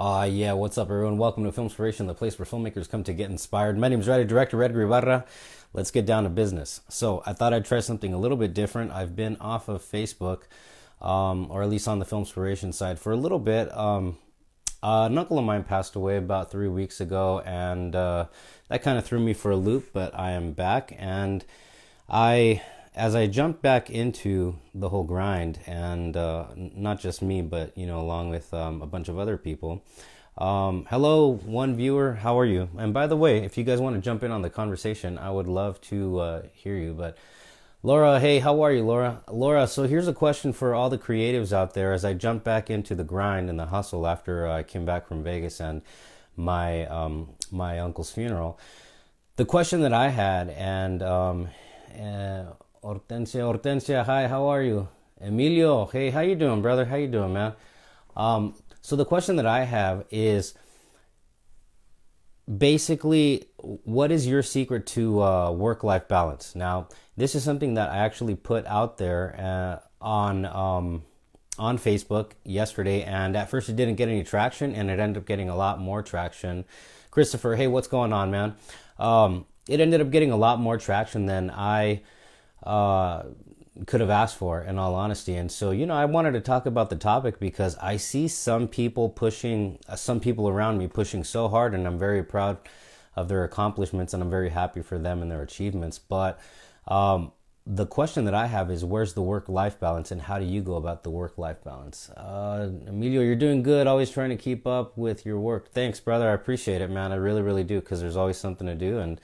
Yeah, what's up, everyone? Welcome to FILMspiration, the place where filmmakers come to get inspired. My name is writer director Edgar Ibarra. Let's get down to business. So, I thought I'd try something a little bit different. I've been off of Facebook, or at least on the FILMspiration side, for a little bit. An uncle of mine passed away about 3 weeks ago, and that kind of threw me for a loop, but I am back, and as I jumped back into the whole grind, and not just me, but along with a bunch of other people. Hello, one viewer. How are you? And by the way, if you guys want to jump in on the conversation, I would love to hear you. But Laura, hey, how are you, Laura? Laura, so here's a question for all the creatives out there. As I jump back into the grind and the hustle after I came back from Vegas and my uncle's funeral, the question that I had, and Hortensia, hi, how are you? Emilio, hey, how you doing, brother? How you doing, man? So the question that I have is basically, what is your secret to work-life balance? Now, this is something that I actually put out there on Facebook yesterday, and at first it didn't get any traction, and it ended up getting a lot more traction. Christopher, hey, what's going on, man? It ended up getting a lot more traction than I could have asked for, in all honesty. And so, I wanted to talk about the topic because I see some people around me pushing so hard, and I'm very proud of their accomplishments, and I'm very happy for them and their achievements. But the question that I have is, where's the work-life balance, and how do you go about the work-life balance? Emilio, you're doing good, always trying to keep up with your work. Thanks, brother. I appreciate it, man. I really, really do, because there's always something to do, and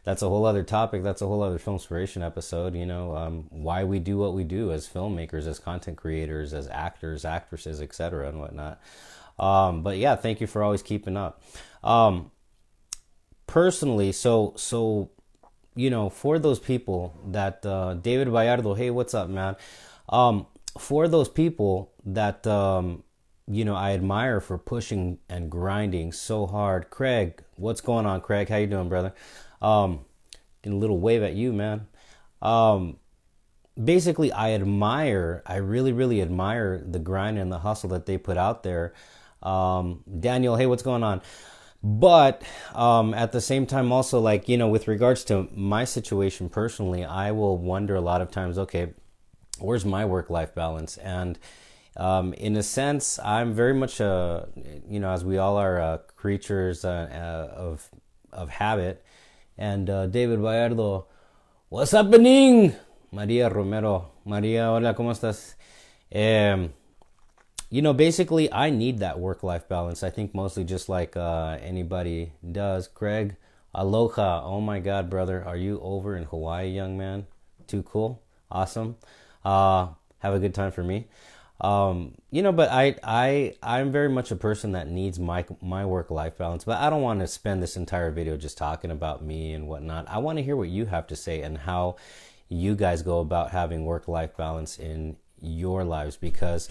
that's a whole other topic. That's a whole other Filmspiration episode, why we do what we do as filmmakers, as content creators, as actors, actresses, etc. and whatnot. But yeah, thank you for always keeping up. Personally, so for those people that, David Vallardo, hey, what's up, man? For those people that, I admire for pushing and grinding so hard. Craig, what's going on, Craig? How you doing, brother? Getting a little wave at you, man. Basically, I really, really admire the grind and the hustle that they put out there. Daniel, hey, what's going on? But at the same time, also, with regards to my situation personally, I will wonder a lot of times, okay, where's my work-life balance? And in a sense, I'm very much, as we all are, creatures of habit. And David Vallardo, what's happening? Maria Romero, Maria, hola, ¿cómo estás? Basically, I need that work-life balance. I think mostly just like anybody does. Craig, aloha. Oh my God, brother. Are you over in Hawaii, young man? Too cool. Awesome. Have a good time for me. But I'm very much a person that needs my work-life balance, but I don't want to spend this entire video just talking about me and whatnot. I want to hear what you have to say and how you guys go about having work-life balance in your lives, because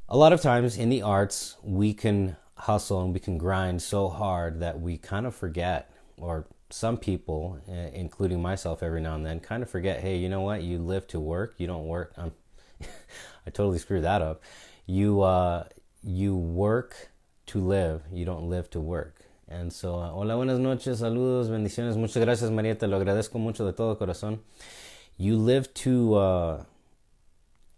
a lot of times in the arts, we can hustle and we can grind so hard that we kind of forget, or some people, including myself every now and then, kind of forget, hey, you know what? You live to work. You don't work. I totally screwed that up. You work to live. You don't live to work. And so, hola, buenas noches, saludos, bendiciones. Muchas gracias, María. Te lo agradezco mucho de todo corazón. You live to...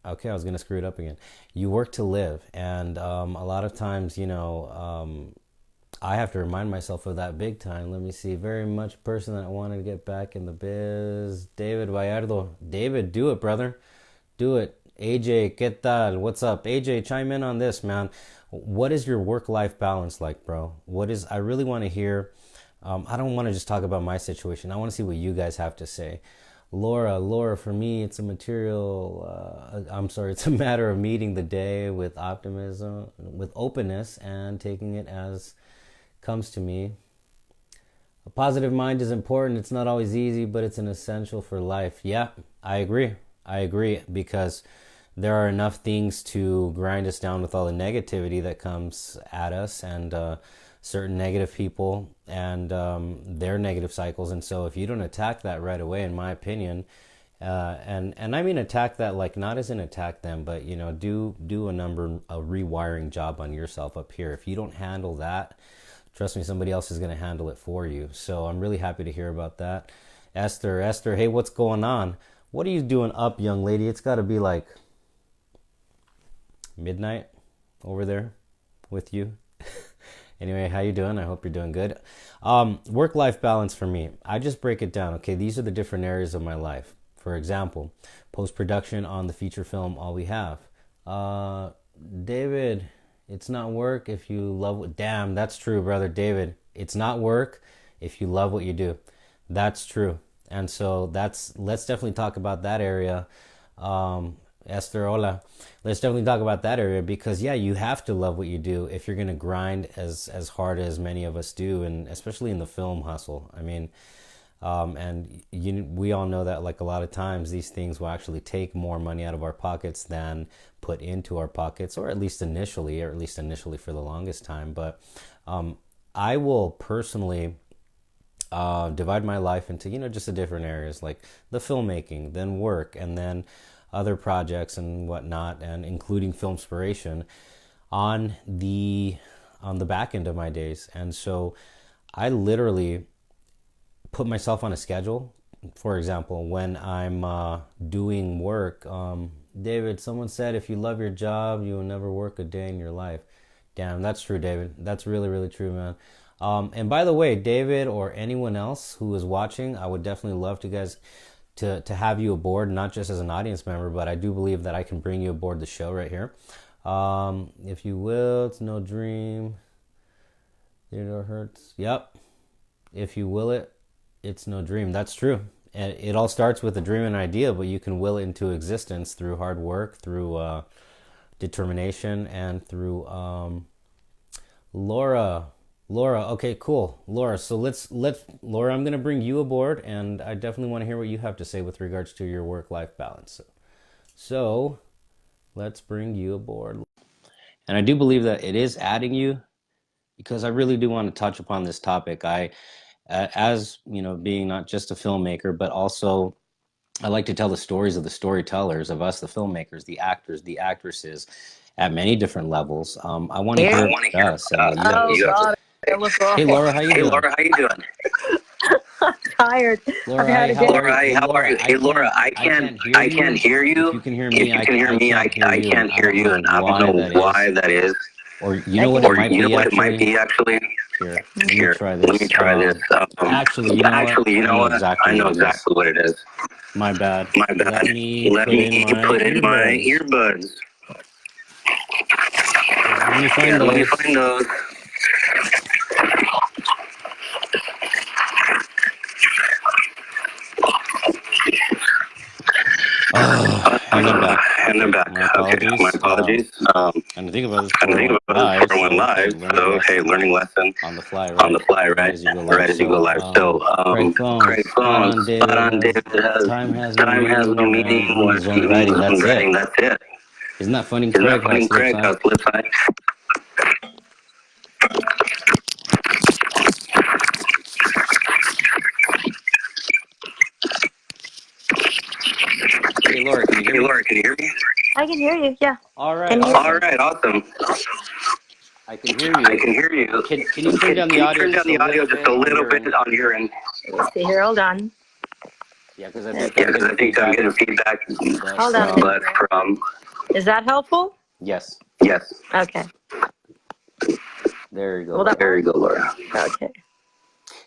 okay, I was going to screw it up again. You work to live. And a lot of times, I have to remind myself of that big time. Let me see. Very much person that wanted to get back in the biz. David Vallardo. David, do it, brother. Do it. AJ, ¿qué tal? What's up? AJ, chime in on this, man. What is your work-life balance like, bro? I really want to hear. I don't want to just talk about my situation. I want to see what you guys have to say. Laura, for me, it's a it's a matter of meeting the day with optimism, with openness, and taking it as comes to me. A positive mind is important. It's not always easy, but it's an essential for life. Yeah, I agree, because there are enough things to grind us down with all the negativity that comes at us, and certain negative people and their negative cycles. And so if you don't attack that right away, in my opinion, And I mean attack that, like, not as in attack them, but you know, do a rewiring job on yourself up here. If you don't handle that, trust me, somebody else is going to handle it for you. So I'm really happy to hear about that. Esther, hey, what's going on? What are you doing up, young lady? It's got to be like midnight over there with you. Anyway, how you doing? I hope you're doing good. Work-life balance for me, I just break it down. Okay, these are the different areas of my life. For example, post-production on the feature film All We Have. David, it's not work if you love what... Damn, that's true, brother David. It's not work if you love what you do. That's true. And so let's definitely talk about that area. Esther, hola. Let's definitely talk about that area because, yeah, you have to love what you do if you're going to grind as hard as many of us do, and especially in the film hustle. I mean, we all know that, like, a lot of times these things will actually take more money out of our pockets than put into our pockets, or at least initially for the longest time. But I will personally divide my life into, you know, just the different areas, like the filmmaking, then work, and then other projects and whatnot, and including FILMspiration on the back end of my days. And so I literally put myself on a schedule. For example, when I'm doing work, David, someone said if you love your job, you will never work a day in your life. Damn, that's true, David. That's really, really true, man. And by the way, David or anyone else who is watching, I would definitely love to have you aboard, not just as an audience member, but I do believe that I can bring you aboard the show right here. If you will, it's no dream. Theodore Hertz. Yep. If you will it, it's no dream. That's true. And it all starts with a dream and idea, but you can will it into existence through hard work, through determination, and through Laura. Okay, cool. Laura, so let's Laura, I'm going to bring you aboard, and I definitely want to hear what you have to say with regards to your work-life balance. So let's bring you aboard. And I do believe that it is adding you, because I really do want to touch upon this topic. As you know, being not just a filmmaker, but also I like to tell the stories of the storytellers, of us, the filmmakers, the actors, the actresses, at many different levels. I want to hear us. Hey Laura, how you doing? Laura, how you doing? I'm tired. Laura, I've had a day. Laura, how are you? Hey Laura, I can't hear you. If you can hear me, I can't hear you, and I don't know why that is. Or you know what it might be actually? Here, Let me try this. Actually, you know what? I know exactly what it is. My bad. Let me put in my earbuds. Let me find those. And they're back. My apologies. And to think about this for one live. So, okay, learning lesson on the fly, right? Right as you go live. So, Craig Phones, spot on, David. Time has no meaning when writing. That's it. Isn't that funny, Craig? How's flip side? Hey Laura, can you hear me? I can hear you, yeah. All right, awesome. I can hear you. Can you turn down the audio just a little bit on your end? Let's see here, hold on. Yeah, because I think I'm getting feedback. Hold on. But from... Is that helpful? Yes. Okay. There you go. There you go, Laura. Okay.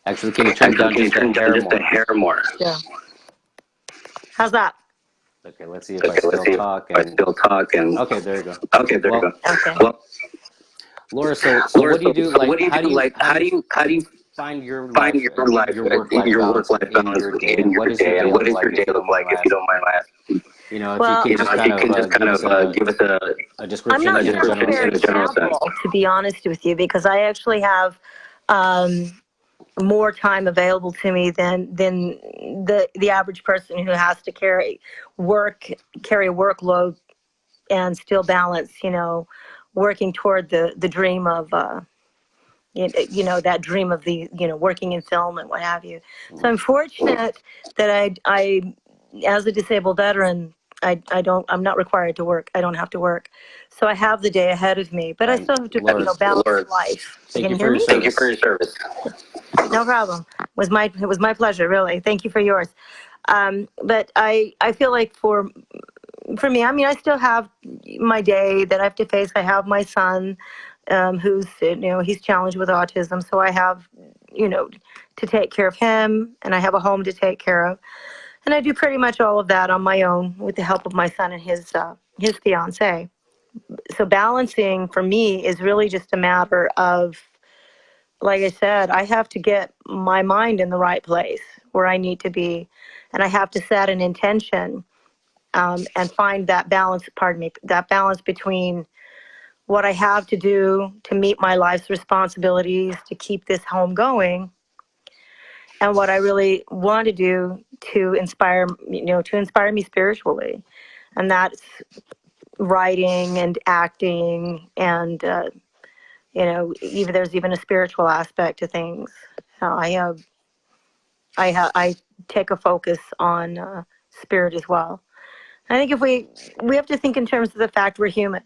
Actually, can you turn down just a hair more? Yeah. How's that? Okay, let's see if I still talk. Okay, there you go. Okay. Well, Laura, so what do you do? How do you find your work-life balance in your day, and what does your day look like, if you don't mind my asking? You know, if you can just kind of give us a description. I'm not sure it's a fair example, to be honest with you, because I actually have more time available to me than the average person who has to carry a workload and still balance, you know, working toward the dream of you know, that dream of the, you know, working in film and what have you. So I'm fortunate that I as a disabled veteran, I'm not required to work. I don't have to work. So I have the day ahead of me, but I And still have to, Laura, balance life. thank Can you you for hear your me? Thank you for service. your service. No problem. It was my pleasure, really. Thank you for yours. But I feel like for me, I mean, I still have my day that I have to face. I have my son, who's, he's challenged with autism. So I have, to take care of him, and I have a home to take care of. And I do pretty much all of that on my own with the help of my son and his fiance. So balancing for me is really just a matter of, like I said, I have to get my mind in the right place where I need to be. And I have to set an intention, and find that balance, that balance between what I have to do to meet my life's responsibilities to keep this home going, and what I really want to do to inspire, to inspire me spiritually. And that's writing and acting, and, even there's even a spiritual aspect to things. I take a focus on spirit as well. I think if we have to think in terms of the fact we're human,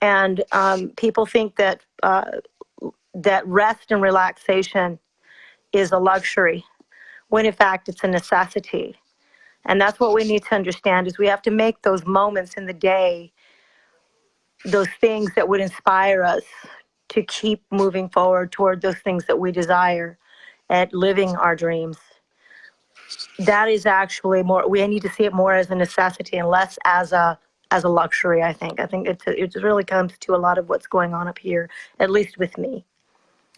and people think that that rest and relaxation is a luxury, when in fact it's a necessity. And that's what we need to understand, is we have to make those moments in the day, those things that would inspire us to keep moving forward toward those things that we desire, at living our dreams. That is actually more, we need to see it more as a necessity and less as a luxury. I think it really comes to a lot of what's going on up here, at least with me.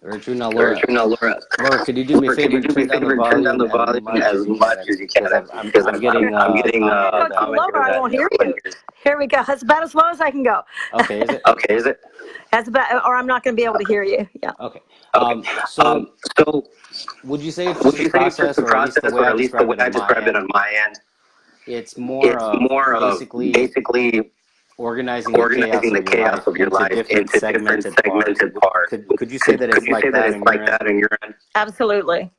Very true. Now, Very Laura, true. Now, Laura, Laura, could you do me a could favor you and do me a turn down the favor and turn down volume the as volume much as as you much can? as you can? Because Because I'm getting I'm getting comment Go here too that low, I won't hear you. Here we go. That's about as low as I can go. Okay, is it? Okay, is it? That's about, or I'm not going to be able to hear you. Yeah. Okay. Okay. So So would you say it's would just a you say it's just process, a or at least the process, way or I at least the describe way it I on my describe it end, on my end? it's more It's of more of basically basically organizing the chaos organizing the of your life chaos of your into life different into different segmented parts? segmented parts. Could you say that Could it's you say like that that it's in your like end? that in your end? Absolutely.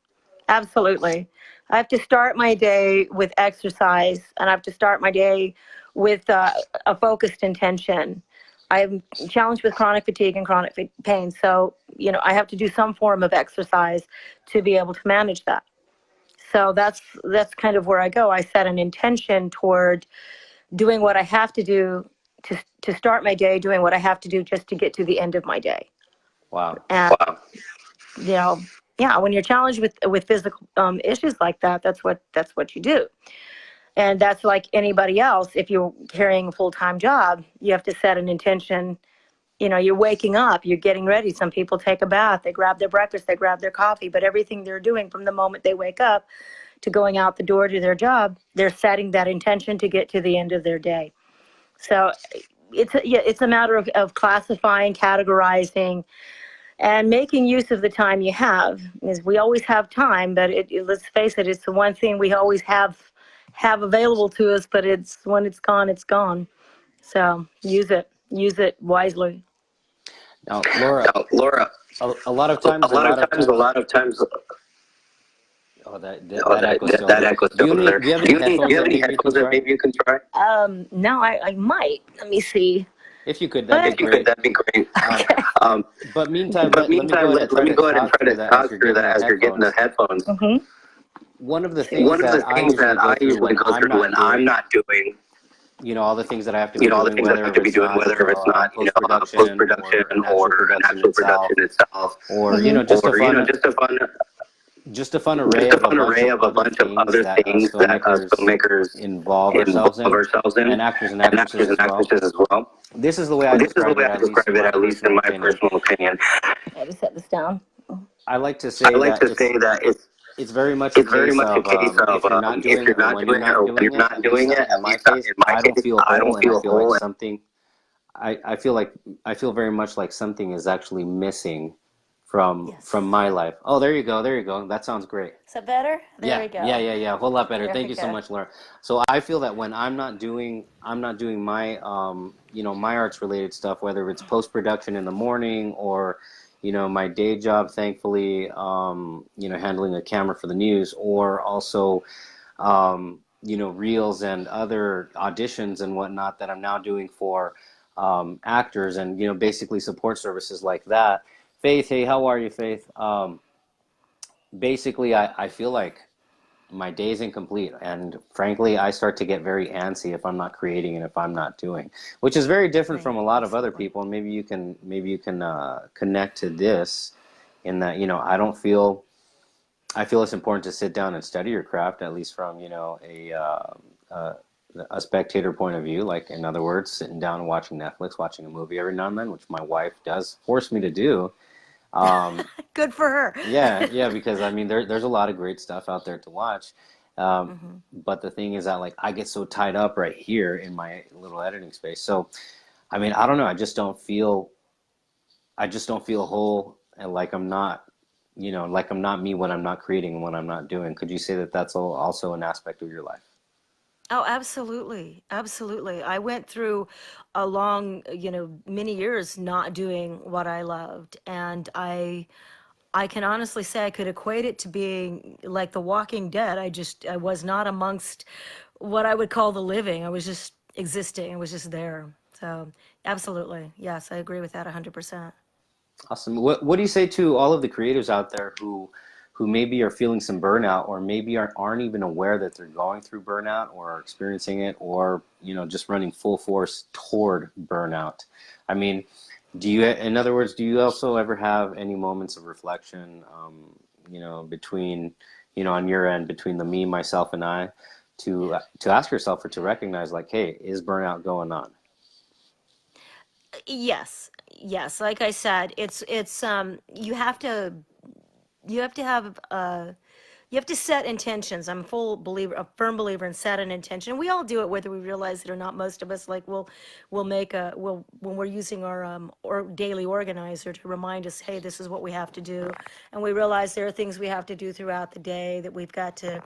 Absolutely. I have to start my day with exercise, and I have to start my day with a focused intention. I'm challenged with chronic fatigue and chronic pain. So, I have to do some form of exercise to be able to manage that. So that's kind of where I go. I set an intention toward doing what I have to do to start my day, doing what I have to do just to get to the end of my day. Wow. And, Wow. yeah, when you're challenged with physical issues like that, that's what you do. And that's like anybody else. If you're carrying a full-time job, you have to set an intention. You're waking up, you're getting ready. Some people take a bath, they grab their breakfast, they grab their coffee, but everything they're doing from the moment they wake up to going out the door to their job, they're setting that intention to get to the end of their day. So it's a matter of classifying, categorizing, and making use of the time you have. Is we always have time, but let's face it, it's the one thing we always have available to us, but it's when it's gone, it's gone. So use it wisely. Now, Laura, Now, Laura, a lot of a times, lot of times, oh, oh, that echo's still that there. echo Do still you is there. do you have any Do headphones you have that any maybe you can headphones that try? maybe you can try? No, I might. Let me see. If you could, that'd be If you could, great. that'd be great. Okay. But meantime, But let me go meantime, ahead and let try me to go ahead and talk try through to that as talk you're through getting that the as you're getting the headphones. headphones. One of the things One of the that I things usually that go I through usually when go I'm through when not I'm doing, not doing, all the things that I have to be all the doing, things that I whether have if to be it's doing, whether if it's not, post post production production or an actual or an production actual itself, production itself, or or just a fun array just a of a fun bunch array of of a other bunch of things other that us things that us filmmakers filmmakers involve involve ourselves in, ourselves in, and actors and and actresses actors and as well. actresses as well. This is the way I This is the describe way it, I at least in describe it, my at least in personal my opinion. personal opinion. I have to set this down. I like to I say like that to say that it's very much a very case much a of case of if you're not if doing you're it or not when you're doing it or not when doing you're it. not At least doing it. in At my least case, in my I don't case, feel I whole, don't and I feel feel like whole. something. I feel like I feel very much like something is actually missing from Yes. my life. Oh, there you go, there you go. That sounds great. Is that better? There Yeah, we go. yeah. A whole lot better. There Thank we you so go. much, Laura. So I feel that when I'm not doing my my arts related stuff, whether it's post production in the morning or my day job, thankfully, handling a camera for the news, or also reels and other auditions and whatnot that I'm now doing for actors and basically support services like that. Faith, hey, how are you, Faith? Basically, I feel like my day is incomplete, and frankly, I start to get very antsy if I'm not creating and if I'm not doing, which is very different from Right. a lot of other Absolutely. people. And maybe you can connect to this in that I feel it's important to sit down and study your craft, at least from uh, a spectator point of view. Like, in other words, sitting down and watching Netflix, watching a movie every now and then, which my wife does force me to do. Um, Good for her. yeah, yeah, because I mean, there's a lot of great stuff out there to watch. Um, Hmm. but the thing is that, like, I get so tied up right here in my little editing space. So, I mean, I don't know. I just don't feel whole and like I'm not, like I'm not me when I'm not creating and when I'm not doing. Could you say that that's also an aspect of your life? Oh, absolutely. Absolutely. I went through a long, many years not doing what I loved. And I can honestly say I could equate it to being like The Walking Dead. I was not amongst what I would call the living. I was just existing. I was just there. So, absolutely. Yes, I agree with that 100%. Awesome. What do you say to all of the creatives out there who maybe are feeling some burnout or maybe aren't even aware that they're going through burnout or are experiencing it or just running full force toward burnout? I mean, in other words, do you also ever have any moments of reflection, between, on your end, between the me, myself, and I, to ask yourself or to recognize like, hey, is burnout going on? Yes. Yes, like I said, you have to have you have to set intentions. I'm a full believer, a firm believer in set an intention. We all do it whether we realize it or not. Most of us, like, we'll make a we'll when we're using our or daily organizer to remind us, hey, this is what we have to do, and we realize there are things we have to do throughout the day that we've got to,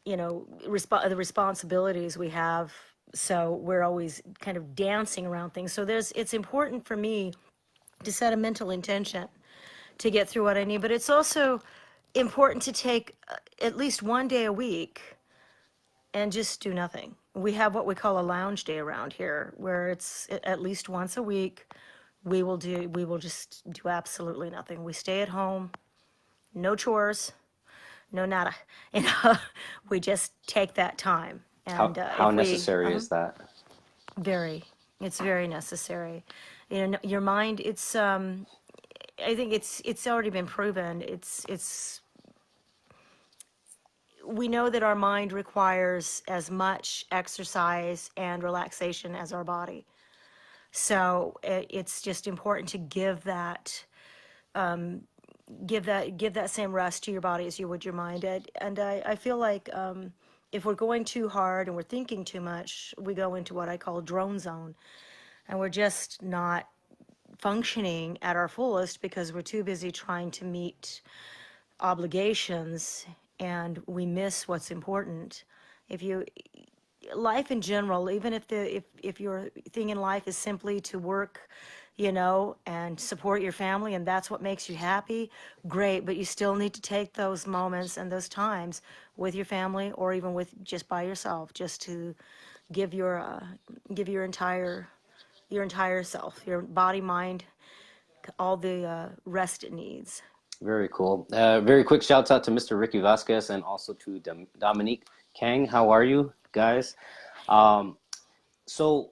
the responsibilities we have. So we're always kind of dancing around things. So it's important for me to set a mental intention to get through what I need. But it's also important to take at least one day a week and just do nothing. We have what we call a lounge day around here, where it's at least once a week. We will just do absolutely nothing. We stay at home, no chores, no nada. You know, we just take that time. How And how if we, necessary is that? very, it's very necessary. Your mind, I think it's already been proven. We know that our mind requires as much exercise and relaxation as our body. So it's just important to give that same rest to your body as you would your mind. And I feel like if we're going too hard and we're thinking too much, we go into what I call drone zone, and we're just not functioning at our fullest because we're too busy trying to meet obligations and we miss what's important. If you Life in general, even if your thing in life is simply to work, and support your family and that's what makes you happy, great, but you still need to take those moments and those times with your family or even with just by yourself, just to give your entire self, your body, mind, all the rest it needs. Very cool. Very quick shouts out to Mr. Ricky Vasquez and also to Dominique Kang. How are you guys? Um, so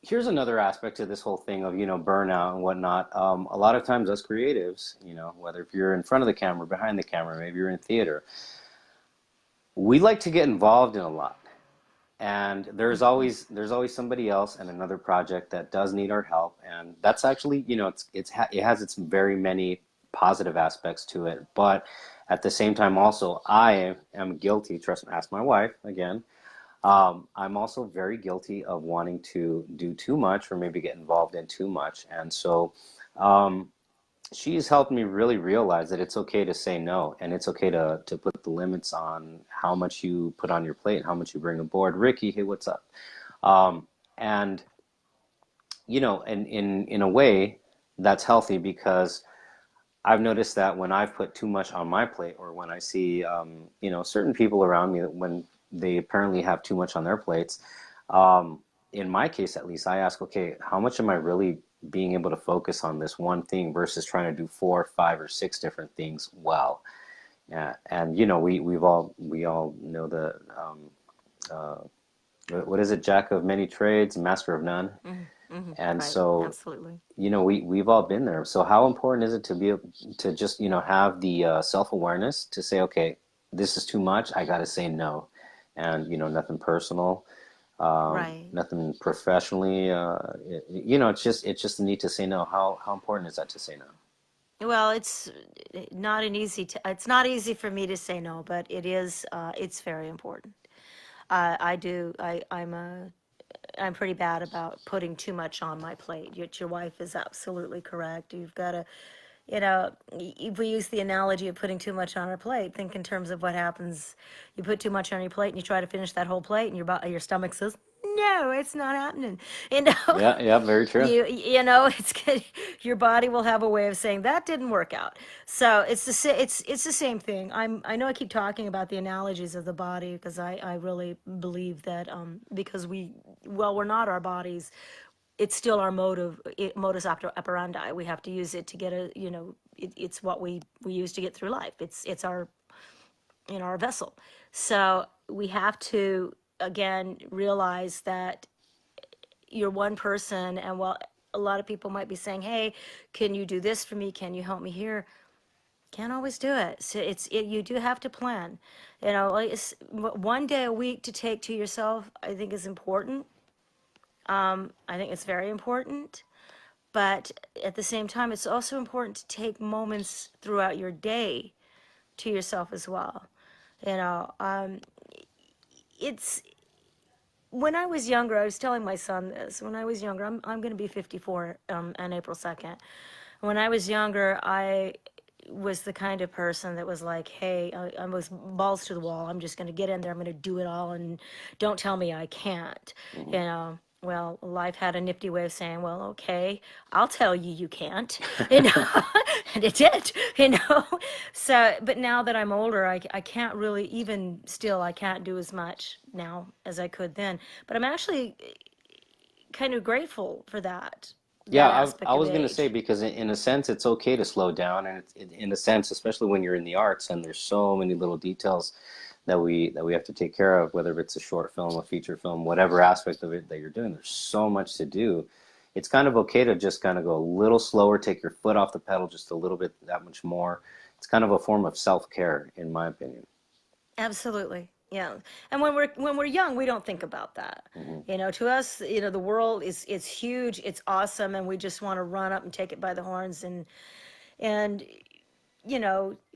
here's another aspect to this whole thing of, burnout and whatnot. A lot of times us creatives, whether if you're in front of the camera, behind the camera, maybe you're in theater, we like to get involved in a lot. And there's always somebody else and another project that does need our help, and that's actually, it has its very many positive aspects to it, but at the same time also I am guilty, trust me, ask my wife again. I'm also very guilty of wanting to do too much or maybe get involved in too much, and so um, she's helped me really realize that it's okay to say no, and it's okay to put the limits on how much you put on your plate and how much you bring aboard. Ricky, hey, what's up? And in a way, that's healthy because I've noticed that when I've put too much on my plate, or when I see certain people around me, that when they apparently have too much on their plates. Um, in my case, at least, I ask, okay, how much am I really being able to focus on this one thing versus trying to do four, five, or six different things well? Yeah, and we all know the uh, what is it? Jack of many trades, master of none. And Right. so, Absolutely. we've all been there. So how important is it to be able to just, have the self-awareness to say, okay, this is too much. I got to say no, and nothing personal, Right. nothing professionally. It's just the need to say no. How important is that to say no? Well, it's not easy for me to say no, but it's very important. I do, I'm pretty bad about putting too much on my plate. Your wife is absolutely correct. You've got to, if we use the analogy of putting too much on our plate, think in terms of what happens. You put too much on your plate and you try to finish that whole plate, and your stomach says, "No, it's not happening." You know, Yeah, yeah, very true. it's good. Your body will have a way of saying that didn't work out. So it's the same thing. I know I keep talking about the analogies of the body because I really believe that because we're not our bodies, it's still our modus operandi. We have to use it to get it's what we use to get through life. It's our our vessel. So we have to again realize that you're one person, and while a lot of people might be saying, "Hey, can you do this for me? Can you help me here?" Can't always do it. So you do have to plan. Like one day a week to take to yourself, I think is important. I think it's very important. But at the same time, it's also important to take moments throughout your day to yourself as well. You know, it's when I was younger, I was telling my son this. When I was younger, I'm going to be 54 on April 2nd. When I was younger, I was the kind of person that was like, hey, I was balls to the wall. I'm just going to get in there. I'm going to do it all, and don't tell me I can't. Mhm. You know, well, life had a nifty way of saying, well, okay, I'll tell you you can't. You know, and it did. So, but now that I'm older, I can't really even still I can't do as much now as I could then. But I'm actually kind of grateful for Yeah, that I aspect of was gonna say age. because in a sense it's okay to slow down, and in a sense, especially when you're in the arts and there's so many little details that we have to take care of, whether it's a short film, a feature film, whatever aspect of it that you're doing, there's so much to do. It's kind of okay to just kind of go a little slower, take your foot off the pedal just a little bit, that much more. It's kind of a form of self-care, in my opinion. Absolutely. Yeah. And when we're young, we don't think about that. Hmm. To us, the world is huge, it's awesome, and we just want to run up and take it by the horns and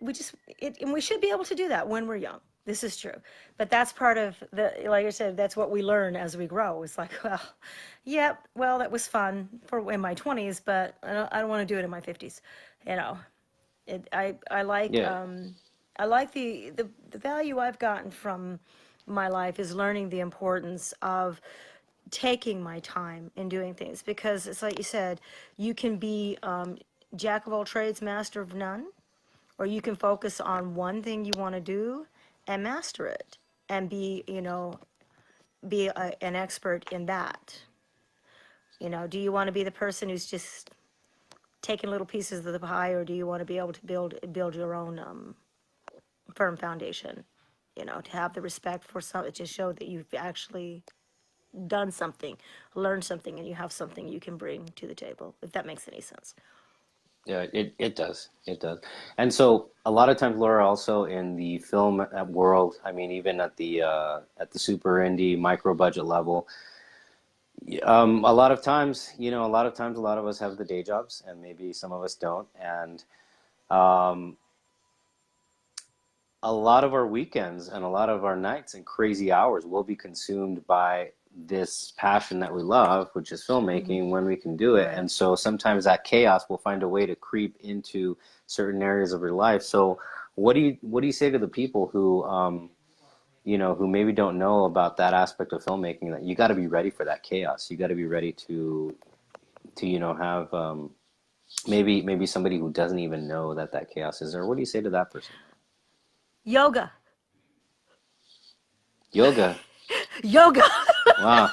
we just and we should be able to do that when we're young. This is true. But that's part of like I said, that's what we learn as we grow. It's like, well, yeah, well, that was fun for in my 20s, but I don't want to do it in my 50s. You know. I like Yeah. the value I've gotten from my life is learning the importance of taking my time in doing things, because it's like you said, you can be jack of all trades, master of none, or you can focus on one thing you want to do and master it and be an expert in that. Do you want to be the person who's just taking little pieces of the pie, or do you want to be able to build your own firm foundation, to have the respect for some, to show that you've actually done something, learned something, and you have something you can bring to the table, if that makes any sense. Yeah, it does. It does. And so a lot of times, Laura, also in the film world, I mean, even at the super indie micro budget level, a lot of times, a lot of us have the day jobs, and maybe some of us don't. And um, a lot of our weekends and a lot of our nights and crazy hours will be consumed by this passion that we love, which is Hmm. filmmaking, when we can do it. Right. And so sometimes that chaos will find a way to creep into certain areas of your life. So what do you say to the people who maybe don't know about that aspect of filmmaking, that you got to be ready for that chaos. You got to be ready to have maybe somebody who doesn't even know that chaos is there. What do you say to that person? Yoga. Yoga. Yoga. Wow.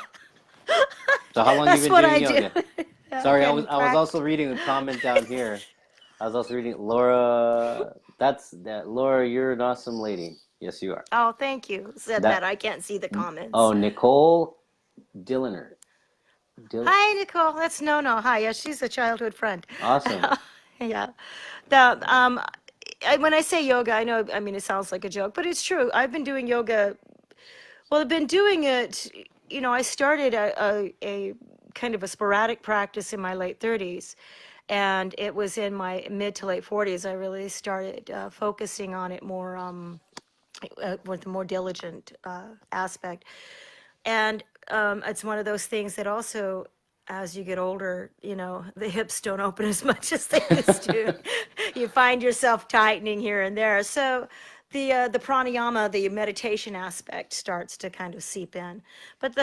So how long have you That's been what doing I do. yoga? I've Sorry, been I was also practicing. reading a comment down here. I was also reading Laura. That's that Laura. You're an awesome lady. Yes, you are. Oh, thank you. Said that. That. I can't see the Oh, comments. Nicole Dilliner. Hi, Nicole. That's no, no. Hi. Yeah, she's a childhood friend. Awesome. Yeah. The when I say yoga, I know. I mean, it sounds like a joke, but it's true. I've been doing yoga. Well, I've been doing it. I started a kind of a sporadic practice in my late 30s, and it was in my mid to late 40s I really started focusing on it more with a more diligent aspect. And it's one of those things that also, as you get older, the hips don't open as much as they used to. You find yourself tightening here and there. So the pranayama, the meditation aspect, starts to kind of seep in. But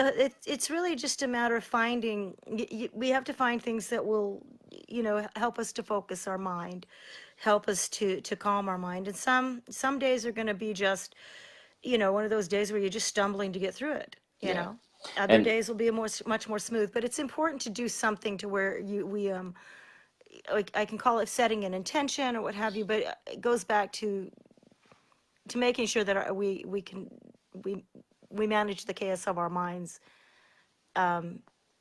it's really just a matter of finding. We have to find things that will, help us to focus our mind, help us to calm our mind. And some days are going to be just one of those days where you're just stumbling to get through it, Yeah. Other And days will be much more smooth, but it's important to do something to where like I can call it setting an intention or what have you, but it goes back to making sure that we we manage the chaos of our minds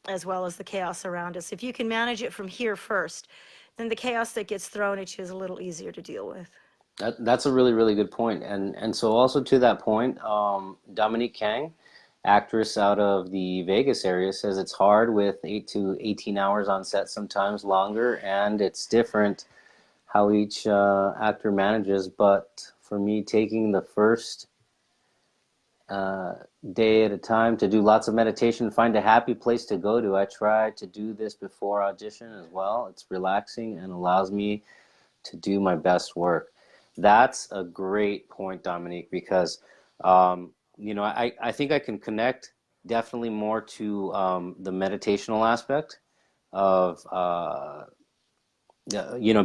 as well as the chaos around us. If you can manage it from here first, then the chaos that gets thrown at you is a little easier to deal with. that's a really, really good point. And so also to that point, Dominique Kang, actress out of the Vegas area, says it's hard with 8 to 18 hours on set, sometimes longer, and it's different how each actor manages. But for me, taking the first uh, day at a time to do lots of meditation, find a happy place to go to. I try to do this before audition as well. It's relaxing and allows me to do my best work. That's a great point, Dominique, because I think I can connect definitely more to the meditational aspect of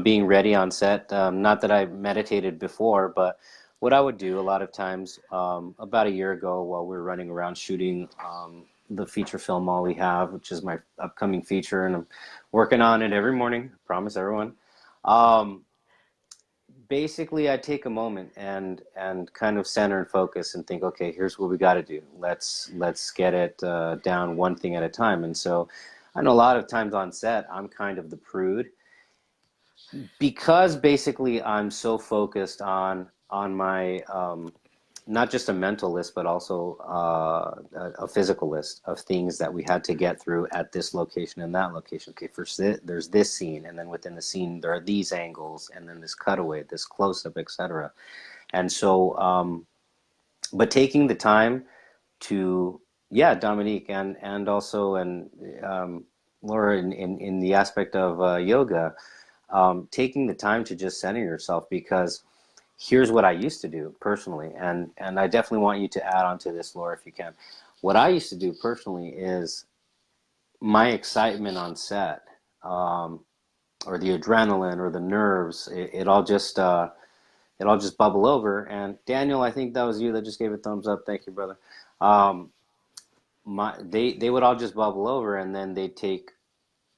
being ready on set. Not that I meditated before, but what I would do a lot of times, about a year ago, while we were running around shooting the feature film All We Have, which is my upcoming feature, and I'm working on it every morning. I promise everyone. Um, Basically, I take a moment and kind of center and focus and think, okay, here's what we got to do. Let's get it down one thing at a time. And so, I know a lot of times on set, I'm kind of the prude because basically I'm so focused on my not just a mental list, but also a physical list of things that we had to get through at this location and that location. Okay, first there's this scene, and then within the scene there are these angles, and then this cutaway, this close-up, etc. And so, but taking the time to, yeah, Dominique, and Laura, in the aspect of yoga, taking the time to just center yourself, because here's what I used to do personally, and I definitely want you to add on to this, Laura, if you can. What I used to do personally is my excitement on set, or the adrenaline or the nerves, it all just bubble over. And Daniel, I think that was you that just gave a thumbs up. Thank you, brother. Um, they would all just bubble over, and then they take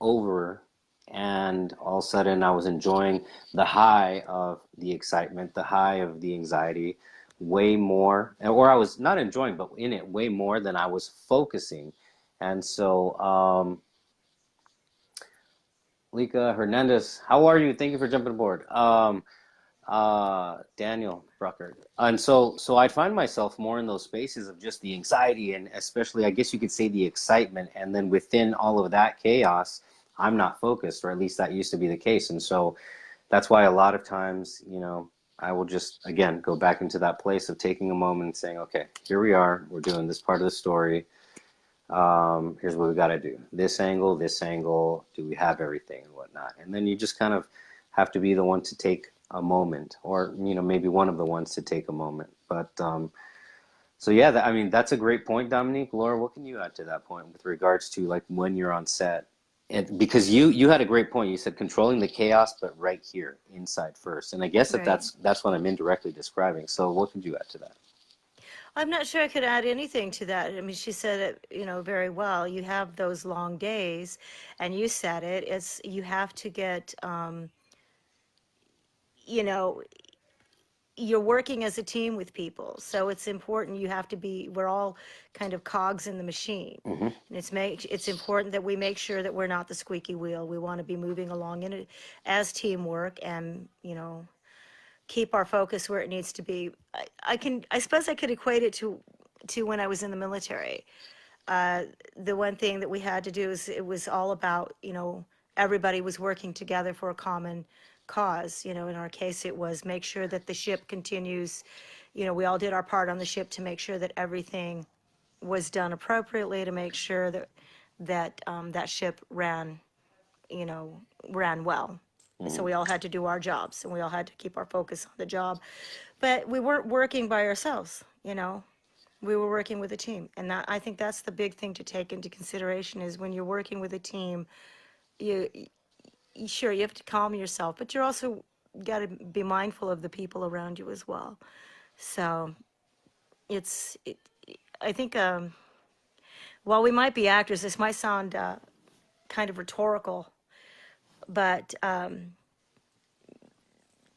over, and all of a sudden I was enjoying the high of the excitement, the high of the anxiety way more, or I was not enjoying, but in it way more than I was focusing. And so, Lika Hernandez, how are you? Thank you for jumping aboard. Daniel Bruckert. And so I find myself more in those spaces of just the anxiety, and especially, I guess you could say, the excitement. And then within all of that chaos, I'm not focused, or at least that used to be the case. And so that's why a lot of times, I will just, again, go back into that place of taking a moment and saying, okay, here we are. We're doing this part of the story. Here's what we got to do. This angle, do we have everything and whatnot? And then you just kind of have to be the one to take a moment, or maybe one of the ones to take a moment. But so yeah, I mean, that's a great point, Dominique. Laura, what can you add to that point with regards to like when you're on set? And because you had a great point, you said controlling the chaos, but right here inside first. And I guess Right. that's what I'm indirectly describing. So what could you add to that? I'm not sure I could add anything to that. I mean, she said it, very well. You have those long days, and you said it. It's you have to get, you know, you're working as a team with people, so it's important. You have to be. We're all kind of cogs in the machine, Mm-hmm. and it's important that we make sure that we're not the squeaky wheel. We want to be moving along in it as teamwork, and keep our focus where it needs to be. I suppose I could equate it to when I was in the military. The one thing that we had to do is it was all about, everybody was working together for a common cause. In our case, it was make sure that the ship continues. We all did our part on the ship to make sure that everything was done appropriately, to make sure that ship you know, ran well. So we all had to do our jobs, and we all had to keep our focus on the job. But we weren't working by ourselves. We were working with a team, and I think that's the big thing to take into consideration is when you're working with a team, you sure you have to calm yourself, but you're also got to be mindful of the people around you as well. So it's it, I think while we might be actors, this might sound kind of rhetorical, but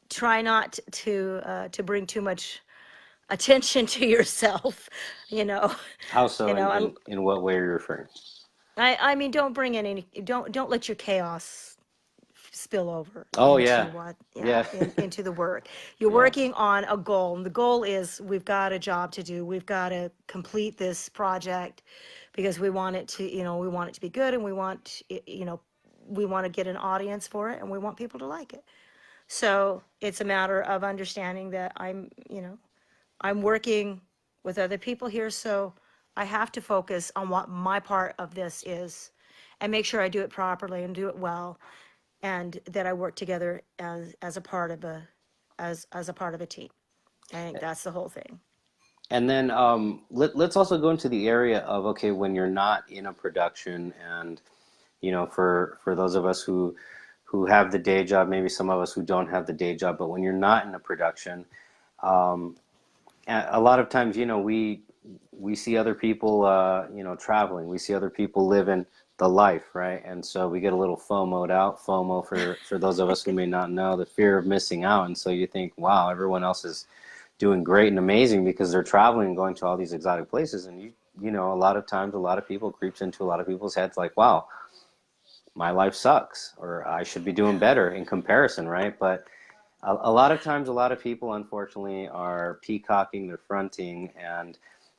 try not to bring too much attention to yourself. you know How so? you know I, In what way are you referring? I mean, don't bring in any, don't let your chaos spill over Oh into yeah, what, yeah, into the work. You're yeah. working on a goal, and the goal is we've got a job to do. We've got to complete this project because we want it to, we want it to be good, and we want to get an audience for it, and we want people to like it. So it's a matter of understanding that I'm working with other people here, so I have to focus on what my part of this is and make sure I do it properly and do it well, and that I work together as a part of a team. I think that's the whole thing. And then let's also go into the area of, okay, when you're not in a production, and for those of us who have the day job, maybe some of us who don't have the day job, but when you're not in a production, um, a lot of times, we see other people, traveling. We see other people living the life, right? And so we get a little FOMO'd out. FOMO, for those of us who may not know, the fear of missing out. And so you think, wow, everyone else is doing great and amazing because they're traveling and going to all these exotic places. And a lot of times, a lot of people creeps into a lot of people's heads like, wow, my life sucks, or I should be doing better in comparison, right? But a lot of times, a lot of people, unfortunately, are peacocking, they're fronting, and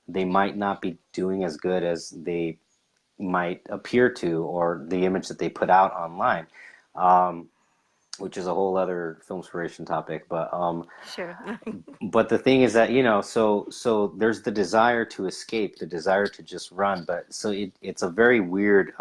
they might not be doing as good as they might appear to, or the image that they put out online, um, which is a whole other filmspiration topic. Sure. But the thing is that, so there's the desire to escape, the desire to just run. But so it's a very weird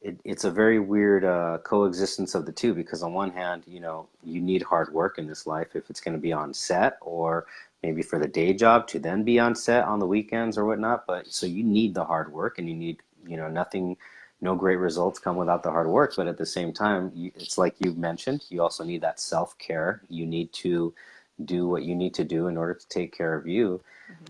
it's a very weird coexistence of the two, because on one hand, you need hard work in this life if it's going to be on set, or maybe for the day job to then be on set on the weekends or whatnot. But so you need the hard work, and you need, nothing, no great results come without the hard work. But at the same time, it's like you mentioned, you also need that self-care. You need to do what you need to do in order to take care of you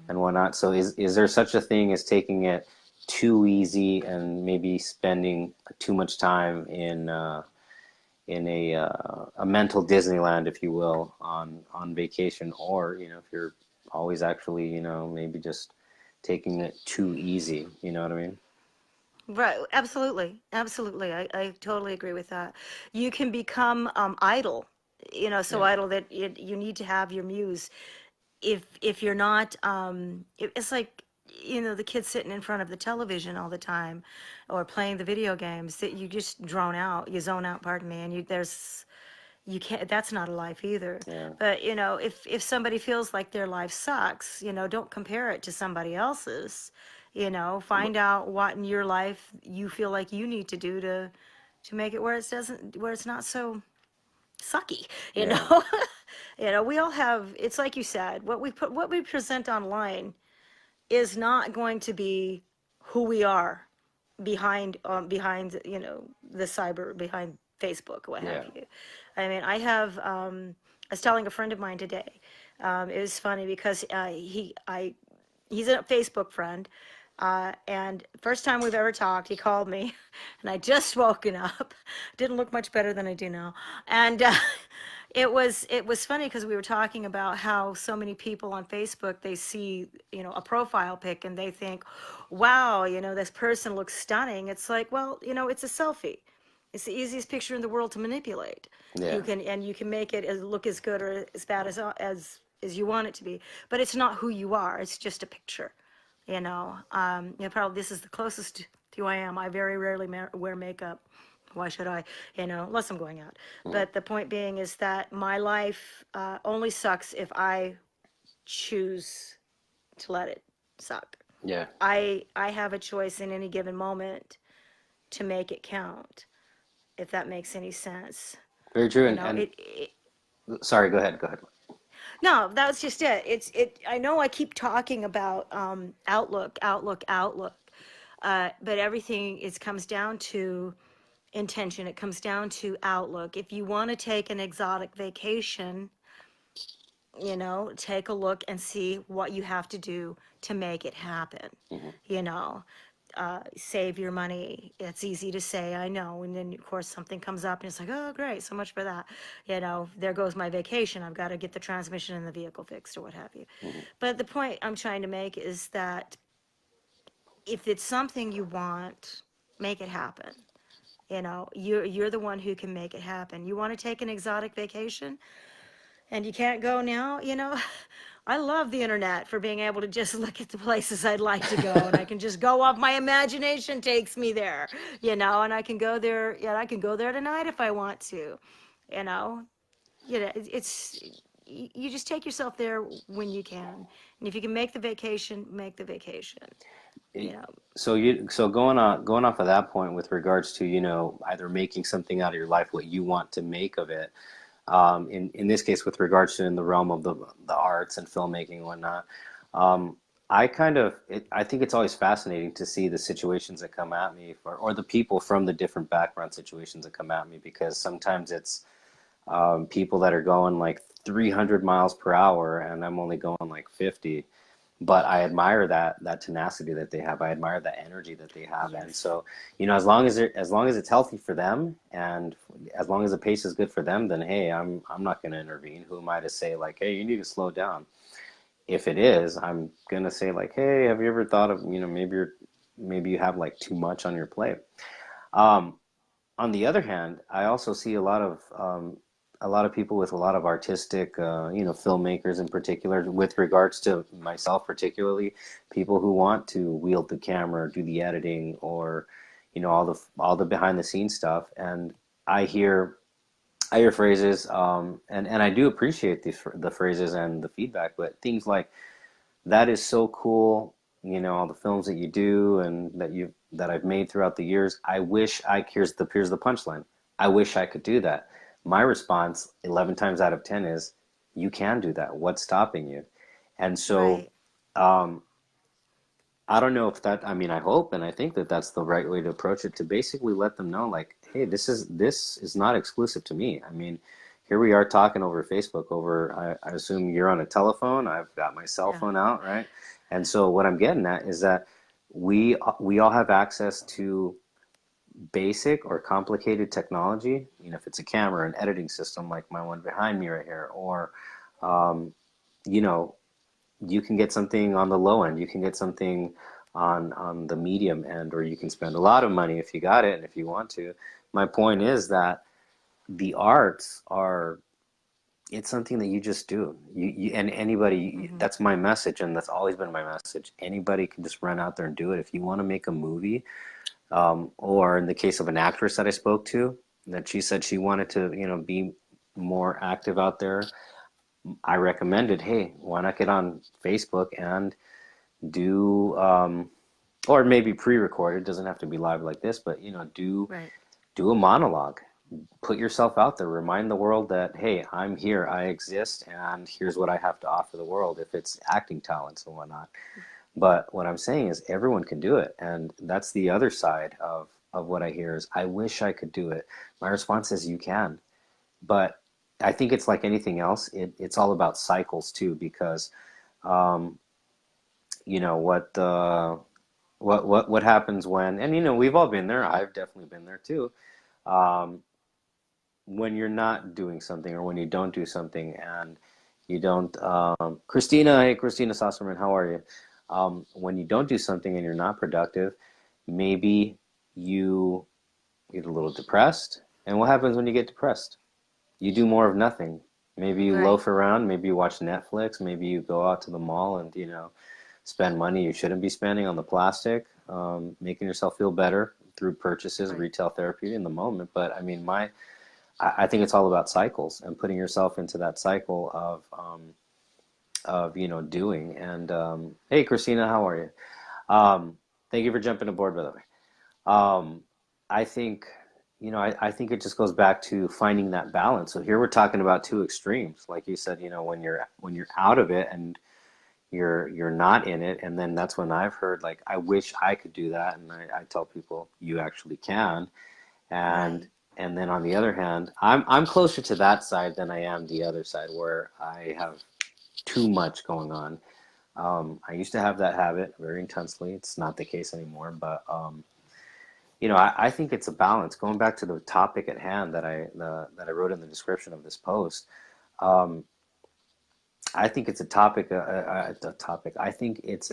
and whatnot. So is there such a thing as taking it too easy and maybe spending too much time in a mental Disneyland, if you will, on vacation, or if you're always actually maybe just taking it too easy, you know what I mean? Right, absolutely, absolutely. I totally agree with that. You can become idle, so Yeah. idle that you need to have your muse. If you're not, it's like, the kids sitting in front of the television all the time, or playing the video games, that you just you zone out, pardon me, and you can't, that's not a life either. Yeah. But if somebody feels like their life sucks, don't compare it to somebody else's. Find out what in your life you feel like you need to do to make it where it's not so sucky. you Yeah. know we all have, it's like you said, what we present online is not going to be who we are behind the cyber, behind Facebook, what have Yeah. you. I mean, I was telling a friend of mine today, It was funny because he's a Facebook friend. And first time we've ever talked, he called me, and I just woken up. Didn't look much better than I do now. And it was funny because we were talking about how so many people on Facebook, they see, a profile pic and they think, wow, this person looks stunning. It's like, well, it's a selfie. It's the easiest picture in the world to manipulate. Yeah. You can make it look as good or as bad as you want it to be, but it's not who you are. It's just a picture. Probably this is the closest to who I am. I very rarely wear makeup. Why should I? Unless I'm going out. But the point being is that my life only sucks if I choose to let it suck. Yeah. I have a choice in any given moment to make it count, if that makes any sense. Very true. You And, know, and it sorry, go ahead. Go ahead. No, that's just it. I know I keep talking about outlook, outlook, outlook, but everything comes down to intention. It comes down to outlook. If you want to take an exotic vacation, take a look and see what you have to do to make it happen. Hmm. You know, save your money. It's easy to say, I know. And then, of course, something comes up and it's like, oh, great, so much for that. There goes my vacation. I've got to get the transmission in the vehicle fixed or what have you. Hmm. But the point I'm trying to make is that if it's something you want, make it happen. You're the one who can make it happen. You want to take an exotic vacation and you can't go now, I love the internet for being able to just look at the places I'd like to go, and I can just go off. My imagination takes me there, and I can go there. Yeah, I can go there tonight if I want to, you know. It's you just take yourself there when you can, and if you can make the vacation, make the vacation. You know. So going off of that point with regards to, either making something out of your life, what you want to make of it. In this case, with regards to in the realm of the arts and filmmaking and whatnot, I think it's always fascinating to see the situations that come at me, or the people from the different background situations that come at me, because sometimes it's people that are going like 300 miles per hour and I'm only going like 50. But I admire that tenacity that they have. I admire the energy that they have. And Yes. so, as long as it's healthy for them, and as long as the pace is good for them, then hey, I'm not going to intervene. Who am I to say like, hey, you need to slow down? If it is, I'm going to say like, hey, have you ever thought of, maybe you have like too much on your plate. Um, on the other hand, I also see a lot of people with a lot of artistic, filmmakers in particular, with regards to myself particularly, people who want to wield the camera, do the editing, or all the behind the scenes stuff. And I hear I hear phrases, and I do appreciate the phrases and the feedback, but things like that is so cool, all the films that you do and that I've made throughout the years. I wish here's the punchline. I wish I could do that. My response 11 times out of 10 is you can do that. What's stopping you? And so Right. um, I don't know if I mean, I hope and I think that that's the right way to approach it, to basically let them know like, hey, this is not exclusive to me. I mean, here we are talking over Facebook I assume you're on a telephone. I've got my cell Yeah. phone out, right? And so what I'm getting at is that we all have access to basic or complicated technology. If it's a camera, an editing system like my one behind me right here, or um, you know, you can get something on the low end, you can get something on the medium end, or you can spend a lot of money if you got it and if you want to. My point is that the arts are it's something that you just do. And anybody, Hmm. that's my message, and that's always been my message. Anybody can just run out there and do it. If you want to make a movie, or in the case of an actress that I spoke to, that she said she wanted to, be more active out there, I recommended, hey, why not get on Facebook and do, or maybe pre-recorded, doesn't have to be live like this, but Right. do a monologue. Put yourself out there. Remind the world that, hey, I'm here, I exist, and here's what I have to offer the world, if it's acting talents and whatnot. But what I'm saying is everyone can do it. And that's the other side of what I hear is, I wish I could do it. My response is, you can. But I think it's like anything else. It's all about cycles too, because um, you know what happens when, and we've all been there. I've definitely been there too. Um, when you're not doing something, or when you don't do something, and you don't, Christina, hey Christina Sosserman, how are you? When you don't do something and you're not productive, maybe you get a little depressed. And what happens when you get depressed? You do more of nothing. Maybe you Right. loaf around, maybe you watch Netflix, maybe you go out to the mall and, spend money you shouldn't be spending on the plastic, making yourself feel better through purchases, Right. retail therapy in the moment. But I mean, I think it's all about cycles and putting yourself into that cycle of doing. And hey, Christina, how are you? Thank you for jumping aboard, by the way. Um, I think, I think it just goes back to finding that balance. So here we're talking about two extremes, like you said, when you're out of it and you're not in it, and then that's when I've heard like, I wish I could do that, and I tell people you actually can, and Right. and then on the other hand, I'm closer to that side than I am the other side where I have too much going on. I used to have that habit very intensely. It's not the case anymore, but I think it's a balance. Going back to the topic at hand that I wrote in the description of this post, um, I think it's a topic. A topic. I think it's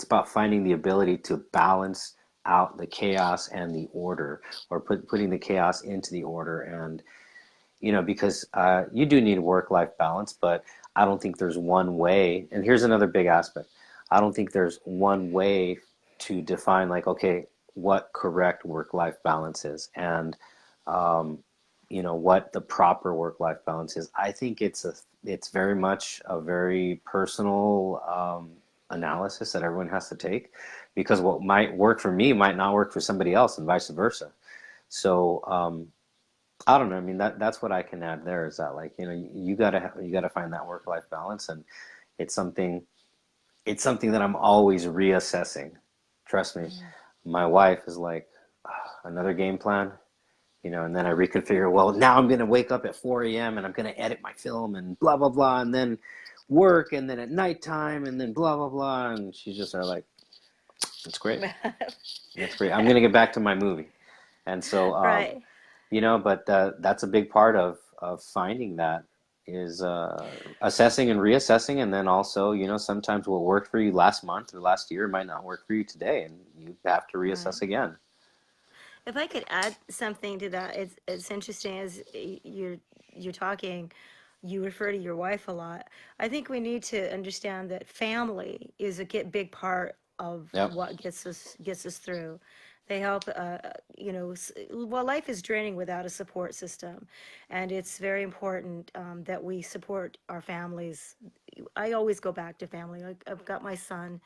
about finding the ability to balance out the chaos and the order, or putting the chaos into the order, and because you do need work-life balance, but I don't think there's one way. And here's another big aspect. I don't think there's one way to define, like, okay, what correct work-life balance is, and um, what the proper work-life balance is. I think it's very much a very personal analysis that everyone has to take, because what might work for me might not work for somebody else, and vice versa. So I don't know. I mean, that's what I can add there, is that, like, you gotta find that work-life balance, and it's something it's something that I'm always reassessing. Trust me. Mm. My wife is like, "Ah, another game plan, and then I reconfigure. Well, now I'm gonna wake up at 4 a.m. and I'm gonna edit my film and blah blah blah, and then work, and then at nighttime, and then blah blah blah." And she's just like, "That's great. That's great. I'm gonna get back to my movie." And so, Right. but that's a big part of finding that, is assessing and reassessing, and then also, sometimes what worked for you last month or last year might not work for you today, and you have to Right. reassess again. If I could add something to that, it's interesting as you're talking, you refer to your wife a lot. I think we need to understand that family is a big part of Yep. what gets us through. They help, well, life is draining without a support system, and it's very important that we support our families. I always go back to family. I've got my son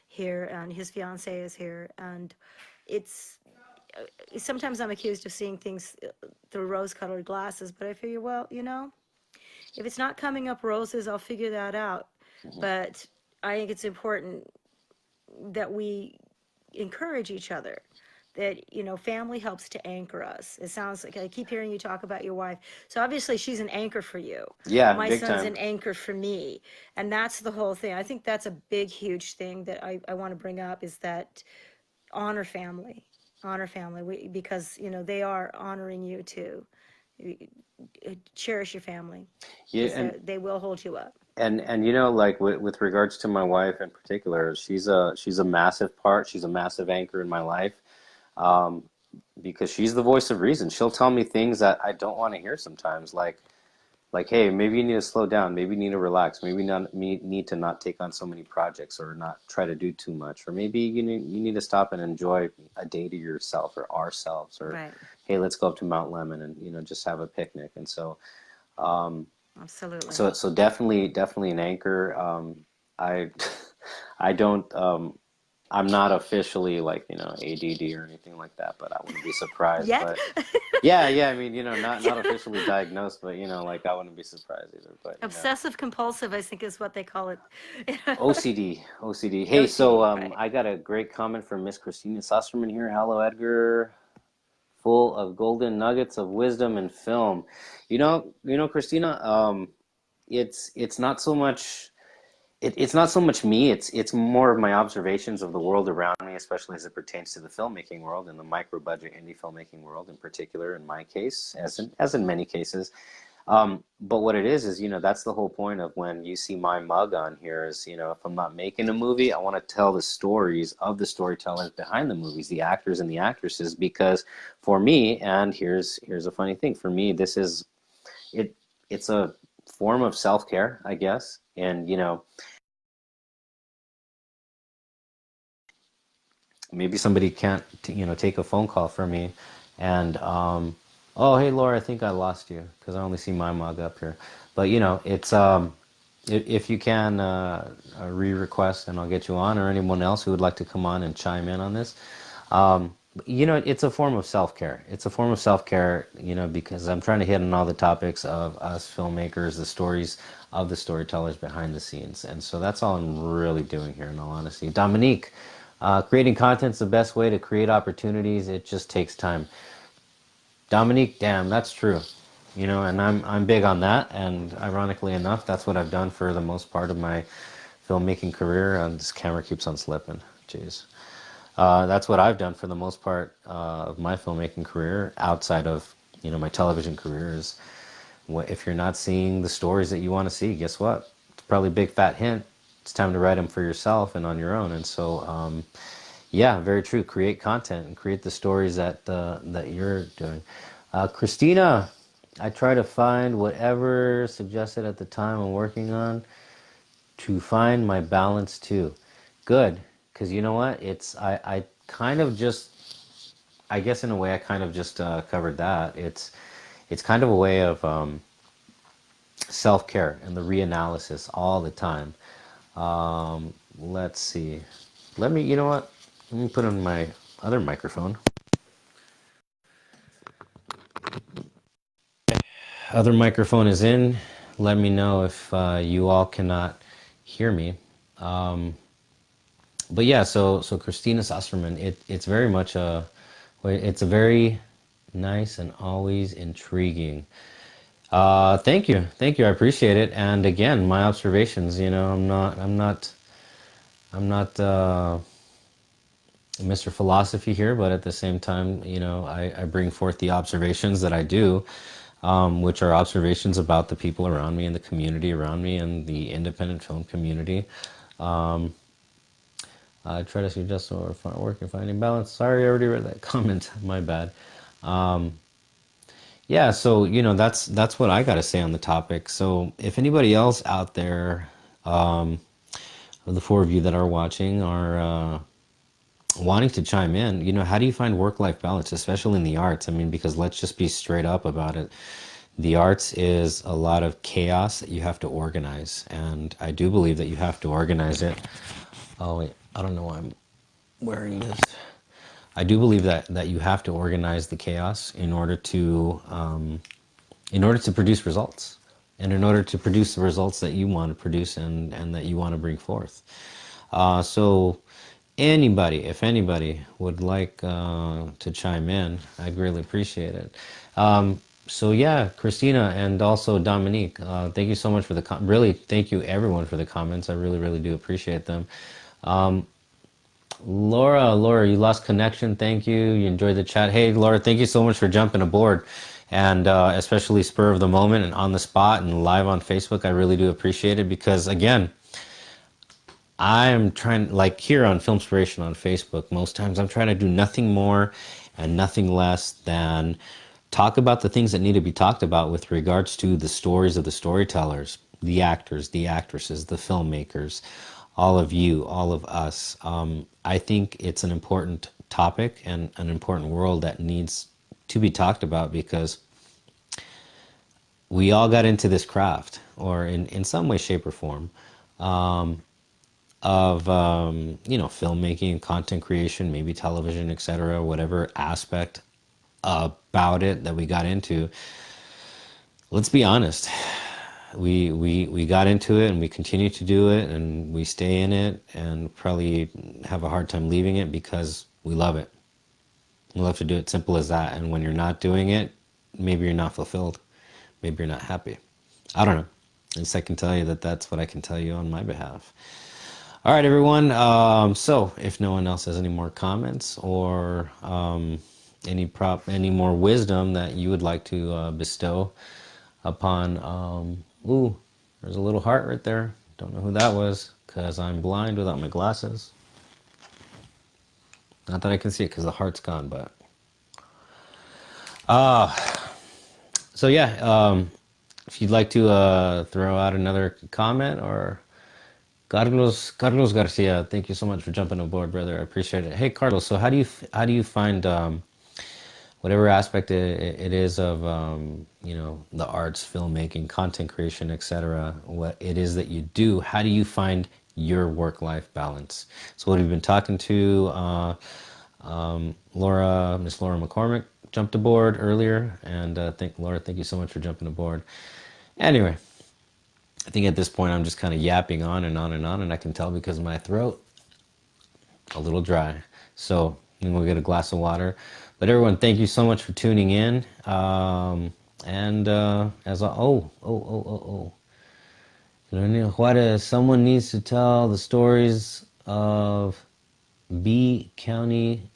here, and his fiance is here, and it's sometimes I'm accused of seeing things through rose-colored glasses, but I figure, well, if it's not coming up roses, I'll figure that out. Mhm. But I think it's important that we encourage each other. That family helps to anchor us. It sounds like I keep hearing you talk about your wife. So obviously she's an anchor for you. Yeah, My big son's time. an anchor for me, and that's the whole thing. I think that's a big, huge thing that I want to bring up is that honor family, honor family, because they are honoring you too. Cherish your family Yeah, because they will hold you up. and like, with regards to my wife in particular, she's a massive part. She's a massive anchor in my life, um, because she's the voice of reason. She'll tell me things that I don't want to hear sometimes, like, hey, maybe you need to slow down, maybe you need to relax, maybe not need to not take on so many projects, or not try to do too much, or maybe you need to stop and enjoy a day to yourself, or ourselves, or Right. hey, let's go up to Mount Lemon and just have a picnic. And so um, Absolutely. so definitely an anchor. I I don't I'm not officially, like, ADD or anything like that, but I wouldn't be surprised. Yet. But yeah, yeah, I mean, not officially diagnosed, but like, I wouldn't be surprised either. But Obsessive compulsive, I think, is what they call it. OCD, OCD. Hey, so OCD. Right. I got a great comment from Miss Christina Susterman here. Hello, Edgar. full of golden nuggets of wisdom and film. Christina, it's not so much it's not so much me. It's more of my observations of the world around me, especially as it pertains to the filmmaking world and the micro budget indie filmmaking world in particular. In my case, as in many cases. But what it is, that's the whole point of when you see my mug on here is, if I'm not making a movie, I want to tell the stories of the storytellers behind the movies, the actors and the actresses, because for me, and here's a funny thing, for me, this is it. It's a form of self-care, I guess, and maybe somebody can't take a phone call from me and oh, hey Laura, I think I lost you because I only see my mug up here, but it's if you can re-request and I'll get you on, or anyone else who would like to come on and chime in on this. It's a form of self-care. It's a form of self-care, because I'm trying to hit on all the topics of us filmmakers, the stories of the storytellers behind the scenes. And so that's all I'm really doing here, in all honesty. Dominique, creating content's the best way to create opportunities. It just takes time. Dominique, damn, that's true. And I'm big on that. And ironically enough, that's what I've done for the most part of my filmmaking career. And this camera keeps on slipping. Jeez. That's what I've done for the most part of my filmmaking career, outside of my television career. Is if you're not seeing the stories that you want to see, guess what? It's probably a big fat hint. It's time to write them for yourself and on your own. And so, yeah, very true. Create content and create the stories that you're doing. Christina, I try to find whatever suggested at the time I'm working on to find my balance too. Good, because you know what? I kind of just, I guess in a way I kind of just covered that. It's kind of a way of self-care and the reanalysis all the time. Let's see. You know what? Let me put on my other microphone. Other microphone is in. Let me know if you all cannot hear me. But yeah, so Christina Sasserman, it's very much it's a very nice and always intriguing. Thank you, I appreciate it. And again, my observations. I'm not Mr. Philosophy here, but at the same time, I bring forth the observations that I do, which are observations about the people around me and the community around me and the independent film community. I try to suggest or work and finding balance. Sorry, I already read that comment. My bad. Yeah, so that's what I got to say on the topic. So if anybody else out there, of the four of you that are watching, are wanting to chime in, how do you find work-life balance, especially in the arts? I mean, because let's just be straight up about it. The arts is a lot of chaos that you have to organize, and I do believe that you have to organize it. Oh wait, I don't know why I'm wearing this. I do believe that you have to organize the chaos in order to produce results, and in order to produce the results that you want to produce and that you want to bring forth. So if anybody would like to chime in, I'd really appreciate it. So yeah, Christina and also Dominique, thank you so much for really thank you everyone for the comments. I really, really do appreciate them. Laura, you lost connection. Thank you. You enjoyed the chat. Hey, Laura, thank you so much for jumping aboard, and especially spur of the moment and on the spot and live on Facebook. I really do appreciate it, because again, I am trying, like here on FILMspiration on Facebook, most times I'm trying to do nothing more and nothing less than talk about the things that need to be talked about with regards to the stories of the storytellers, the actors, the actresses, the filmmakers, all of you, all of us. I think it's an important topic and an important world that needs to be talked about, because we all got into this craft, or in some way, shape, or form, of filmmaking, content creation, maybe television, etc., whatever aspect about it that we got into. Let's be honest. We got into it and we continue to do it and we stay in it and probably have a hard time leaving it because we love it. You love to do it, simple as that. And when you're not doing it, maybe you're not fulfilled. Maybe you're not happy. I don't know. At least I can tell you that that's what I can tell you on my behalf. All right, everyone. So if no one else has any more comments or any more wisdom that you would like to bestow upon, ooh, there's a little heart right there. Don't know who that was because I'm blind without my glasses. Not that I can see it because the heart's gone, but so yeah. If you'd like to throw out another comment, or Carlos Garcia, thank you so much for jumping aboard, brother. I appreciate it. Hey, Carlos. So how do you find whatever aspect it is of the arts, filmmaking, content creation, etc., what it is that you do? How do you find your work-life balance? So what we've been talking to Miss Laura McCormick jumped aboard earlier, and Laura, thank you so much for jumping aboard. Anyway, I think at this point I'm just kind of yapping on and on and on, and I can tell because my throat a little dry. So I'm gonna get a glass of water. But everyone, thank you so much for tuning in. And Leonel Juarez, someone needs to tell the stories of B County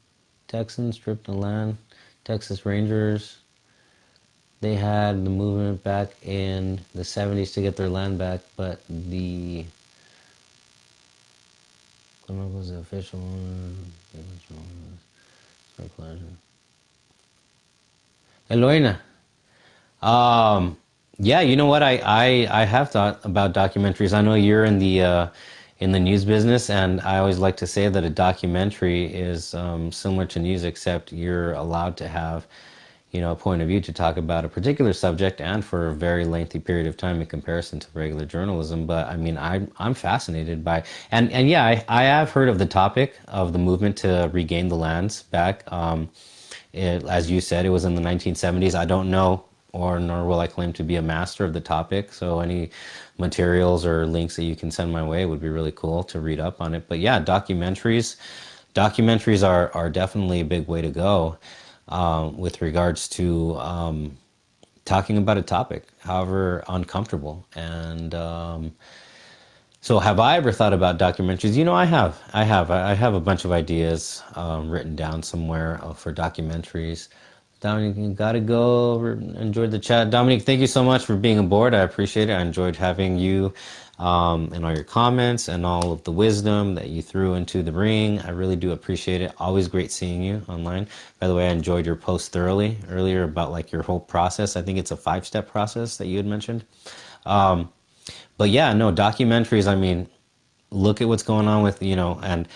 Texans stripped the land, Texas Rangers. They had the movement back in the 70s to get their land back, but what was the official one? Eloina. Yeah, you know what? I have thought about documentaries. I know you're in the news business, and I always like to say that a documentary is similar to news, except you're allowed to have, a point of view to talk about a particular subject, and for a very lengthy period of time in comparison to regular journalism. But I mean, I'm fascinated by, and yeah, I have heard of the topic of the movement to regain the lands back. As you said, it was in the 1970s. I don't know, or nor will I claim to be a master of the topic. So any materials or links that you can send my way would be really cool to read up on it. But yeah, documentaries are definitely a big way to go with regards to talking about a topic, however uncomfortable. And so have I ever thought about documentaries? I have. I have a bunch of ideas written down somewhere for documentaries. Dominic, you gotta go. Enjoyed the chat. Dominic, thank you so much for being aboard. I appreciate it. I enjoyed having you and all your comments and all of the wisdom that you threw into the ring. I really do appreciate it. Always great seeing you online. By the way, I enjoyed your post thoroughly earlier about like your whole process. I think it's a 5-step process that you had mentioned. But yeah, no, documentaries, I mean, look at what's going on with, and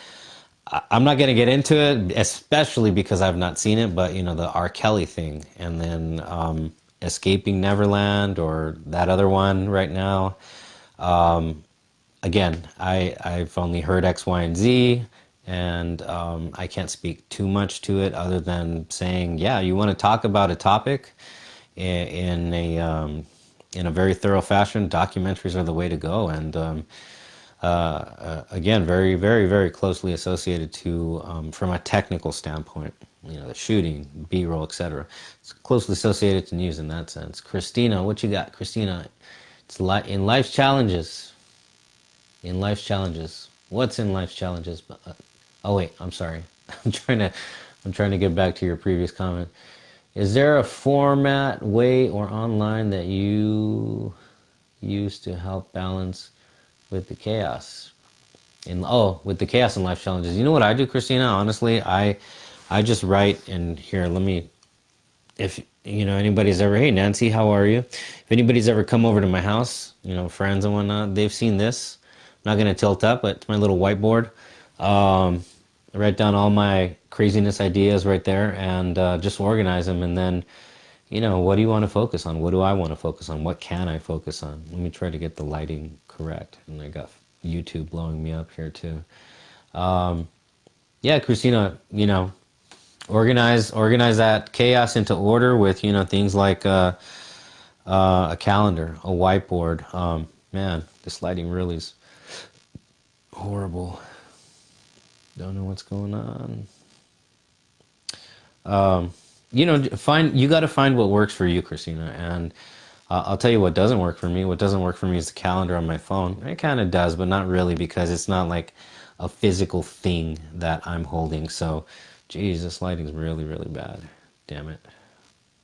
I'm not going to get into it, especially because I've not seen it, but, the R. Kelly thing, and then Escaping Neverland, or that other one right now. Again, I've only heard X, Y, and Z, and I can't speak too much to it other than saying, yeah, you want to talk about a topic in a very thorough fashion, documentaries are the way to go. And again, very, very, very closely associated to, from a technical standpoint, the shooting, B-roll, etc. It's closely associated to news in that sense. Christina, what you got? Christina, it's in life's challenges. In life's challenges. What's in life's challenges? Oh wait, I'm sorry. I'm trying to get back to your previous comment. Is there a format, way, or online that you use to help balance with the chaos? With the chaos in life challenges. You know what I do, Christina? Honestly, I just write, and here, if anybody's ever, hey Nancy, how are you? If anybody's ever come over to my house, friends and whatnot, they've seen this. I'm not gonna tilt up, but it's my little whiteboard. I write down all my craziness ideas right there, and just organize them, and then what do you want to focus on? What do I want to focus on? What can I focus on? Let me try to get the lighting correct. And I got YouTube blowing me up here too. Yeah, Christina, organize that chaos into order with things like a calendar, a whiteboard. Man, this lighting really is horrible. Don't know what's going on. You know, you got to find what works for you, Christina. And I'll tell you what doesn't work for me. What doesn't work for me is the calendar on my phone. It kind of does, but not really because it's not like a physical thing that I'm holding. So, geez, this lighting's really, really bad. Damn it.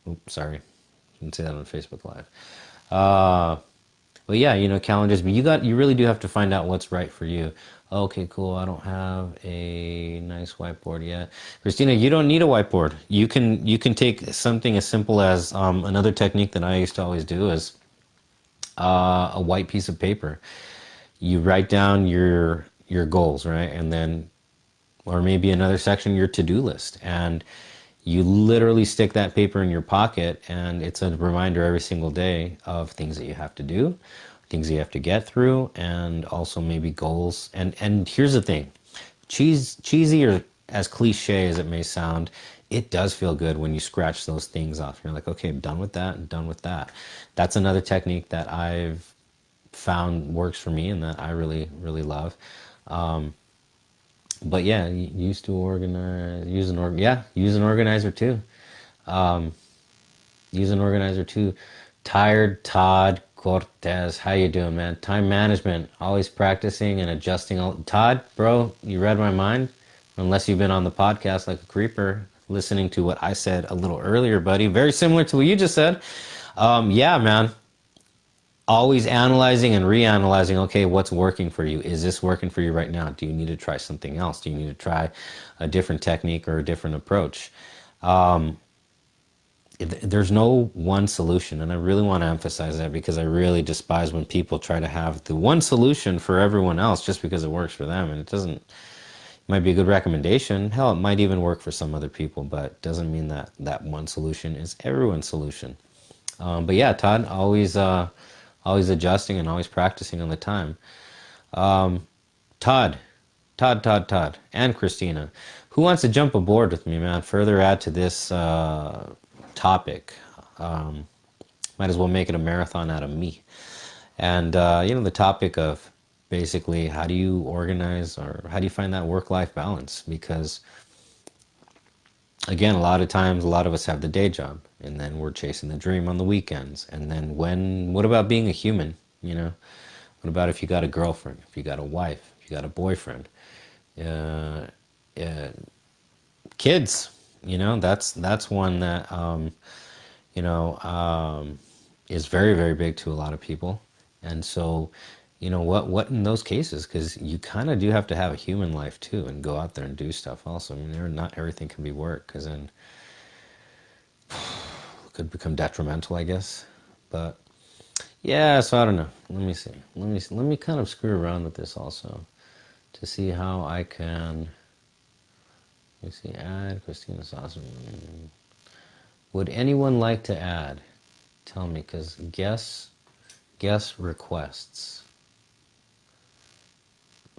Oops, sorry. Didn't say that on Facebook Live. Uh, but yeah, you know, calendars, but you really do have to find out what's right for you. Okay, cool. I don't have a nice whiteboard yet. Christina, you don't need a whiteboard. You can take something as simple as another technique that I used to always do is a white piece of paper. You write down your goals, right? And then or maybe another section, your to-do list. And you literally stick that paper in your pocket, and it's a reminder every single day of things that you have to do, things you have to get through, and also maybe goals. And here's the thing, cheesy or as cliche as it may sound, it does feel good when you scratch those things off. You're like, okay, I'm done with that and done with that. That's another technique that I've found works for me and that I really, really love. But yeah, used to organize, use an organizer too. Use an organizer too. Tired Todd Cortez, how you doing, man? Time management, always practicing and adjusting. Todd, bro, you read my mind. Unless you've been on the podcast like a creeper, listening to what I said a little earlier, buddy. Very similar to what you just said. Yeah, man. Always analyzing and reanalyzing, okay, what's working for you? Is this working for you right now? Do you need to try something else? Do you need to try a different technique or a different approach? There's no one solution, and I really want to emphasize that because I really despise when people try to have the one solution for everyone else just because it works for them, and it doesn't. It might be a good recommendation. Hell, it might even work for some other people, but doesn't mean that that one solution is everyone's solution. But yeah, Todd, always adjusting and always practicing on the time. Todd, Todd, and Christina, who wants to jump aboard with me, man? Further add to this topic. Might as well make it a marathon out of me. And you know, the topic of basically how do you organize or how do you find that work-life balance? Because again, a lot of times, a lot of us have the day job, and then we're chasing the dream on the weekends. And then what about being a human? You know, what about if you got a girlfriend, if you got a wife, if you got a boyfriend, uh, uh, kids? You know, that's one that you know is very very big to a lot of people. And so, you know, what in those cases? Because you kind of do have to have a human life too, and go out there and do stuff. Also, I mean, not everything can be work, because then could become detrimental, I guess. But yeah, so I don't know. Let me see. Let me kind of screw around with this also to see how I can. Let me see. Add Christina Saucer. Would anyone like to add? Tell me, because guess requests.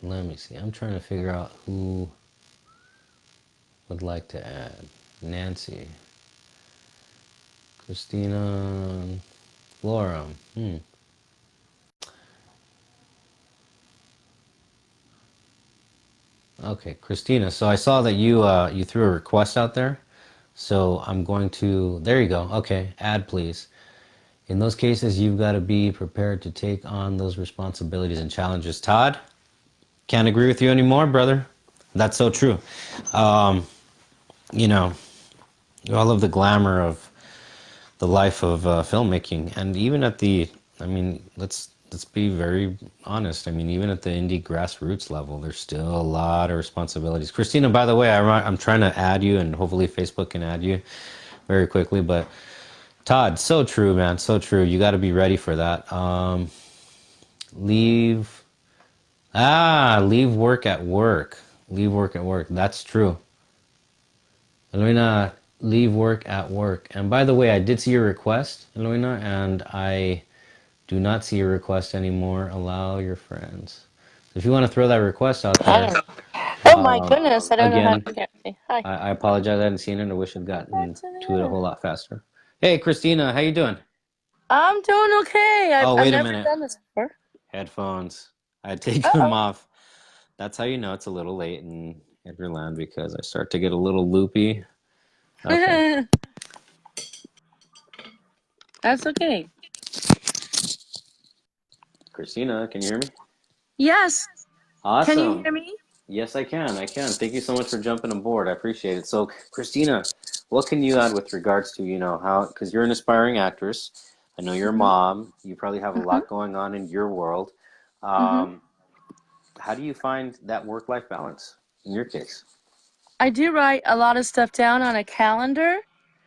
Let me see. I'm trying to figure out who would like to add. Nancy, Christina, Laura. Okay, Christina. So I saw that you threw a request out there. So I'm going to. There you go. Okay, add please. In those cases, you've got to be prepared to take on those responsibilities and challenges. Todd, can't agree with you anymore, brother. That's so true. You know, all of the glamour of the life of filmmaking, and even at the, I mean, let's be very honest. I mean, even at the indie grassroots level, there's still a lot of responsibilities. Christina, by the way, I'm trying to add you, and hopefully Facebook can add you very quickly. But Todd, so true, man, so true. You got to be ready for that. Leave, leave work at work. Leave work at work. That's true. Eloina, leave work at work. And by the way, I did see your request, Eloina, and I do not see your request anymore. Allow your friends. If you want to throw that request out there, Hi. Oh my goodness, I don't know how again, to hear me. Hi. I apologize. I hadn't seen it. I wish I'd gotten That's to it a it. whole lot faster. Hey, Christina, how you doing? I'm doing okay. Oh, I've wait a never minute. done this before. Headphones. I had taken them Uh-oh. off. That's how you know it's a little late in Edgarland, because I start to get a little loopy. Okay. That's okay. Christina, can you hear me? Yes. Can you Awesome. hear me? Yes, I can. I can. Thank you so much for jumping aboard. I appreciate it. So, Christina, what can you add with regards to, how, because you're an aspiring actress. I know you're a Mhm. mom. You probably have a Mhm. lot going on in your world. Mhm. Um, how do you find that work-life balance in your case? I do write a lot of stuff down on a calendar,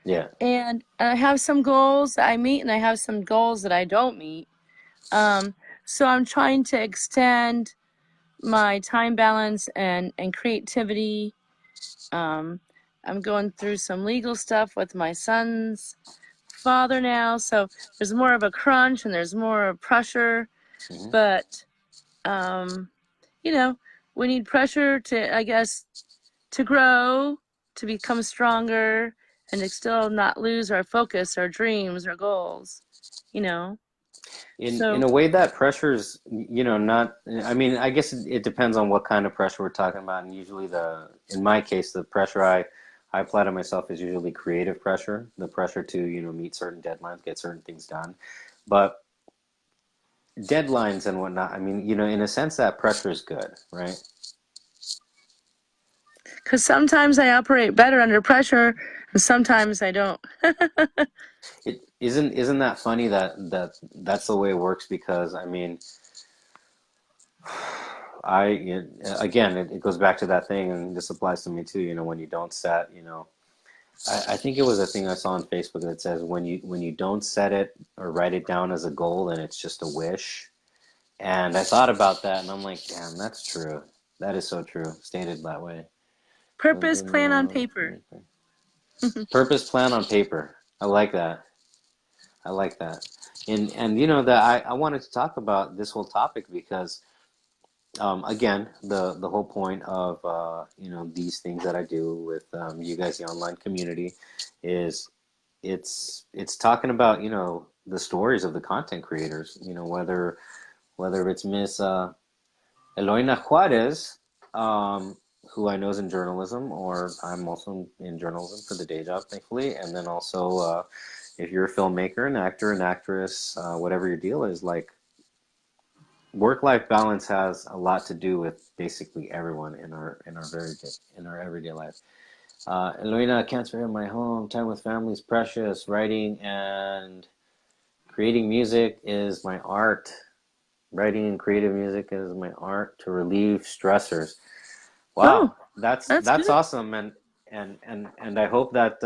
Yeah. and I have some goals that I meet, and I have some goals that I don't meet. Um, so I'm trying to extend my time balance and creativity. Um, I'm going through some legal stuff with my son's father now, so there's more of a crunch and there's more pressure. Hmm. But um, we need pressure to, I guess, to grow, to become stronger, and to still not lose our focus, our dreams, our goals. You know. In So a way, that pressure's, not. I mean, I guess it depends on what kind of pressure we're talking about. And usually, in my case, the pressure I apply to myself is usually creative pressure, the pressure to meet certain deadlines, get certain things done. But deadlines and whatnot, I mean, in a sense, that pressure is good, right? because sometimes I operate better under pressure, and sometimes I don't. It isn't that funny that's the way it works because I mean. Again, it goes back to that thing, and this applies to me too. When you don't set, I think it was a thing I saw on Facebook that says when you don't set it or write it down as a goal, then it's just a wish. And I thought about that, and I'm like, damn, that's true. That is so true, stated that way. Purpose plan on paper. Purpose plan on paper. I like that. I like that. And that I wanted to talk about this whole topic because again, the whole point of these things that I do with you guys, the online community, is it's talking about the stories of the content creators. Whether it's Miss Eloina Juarez, who I know is in journalism, or I'm also in journalism for the day job, thankfully, and then also if you're a filmmaker, an actor, an actress, whatever your deal is, like work-life balance has a lot to do with basically everyone in our everyday life. Eloina, I can't spare my home. Time with family is precious. Writing and creating music is my art. Writing and creative music is my art to relieve stressors. Oh, Wow, that's that's that's good. awesome, and I hope that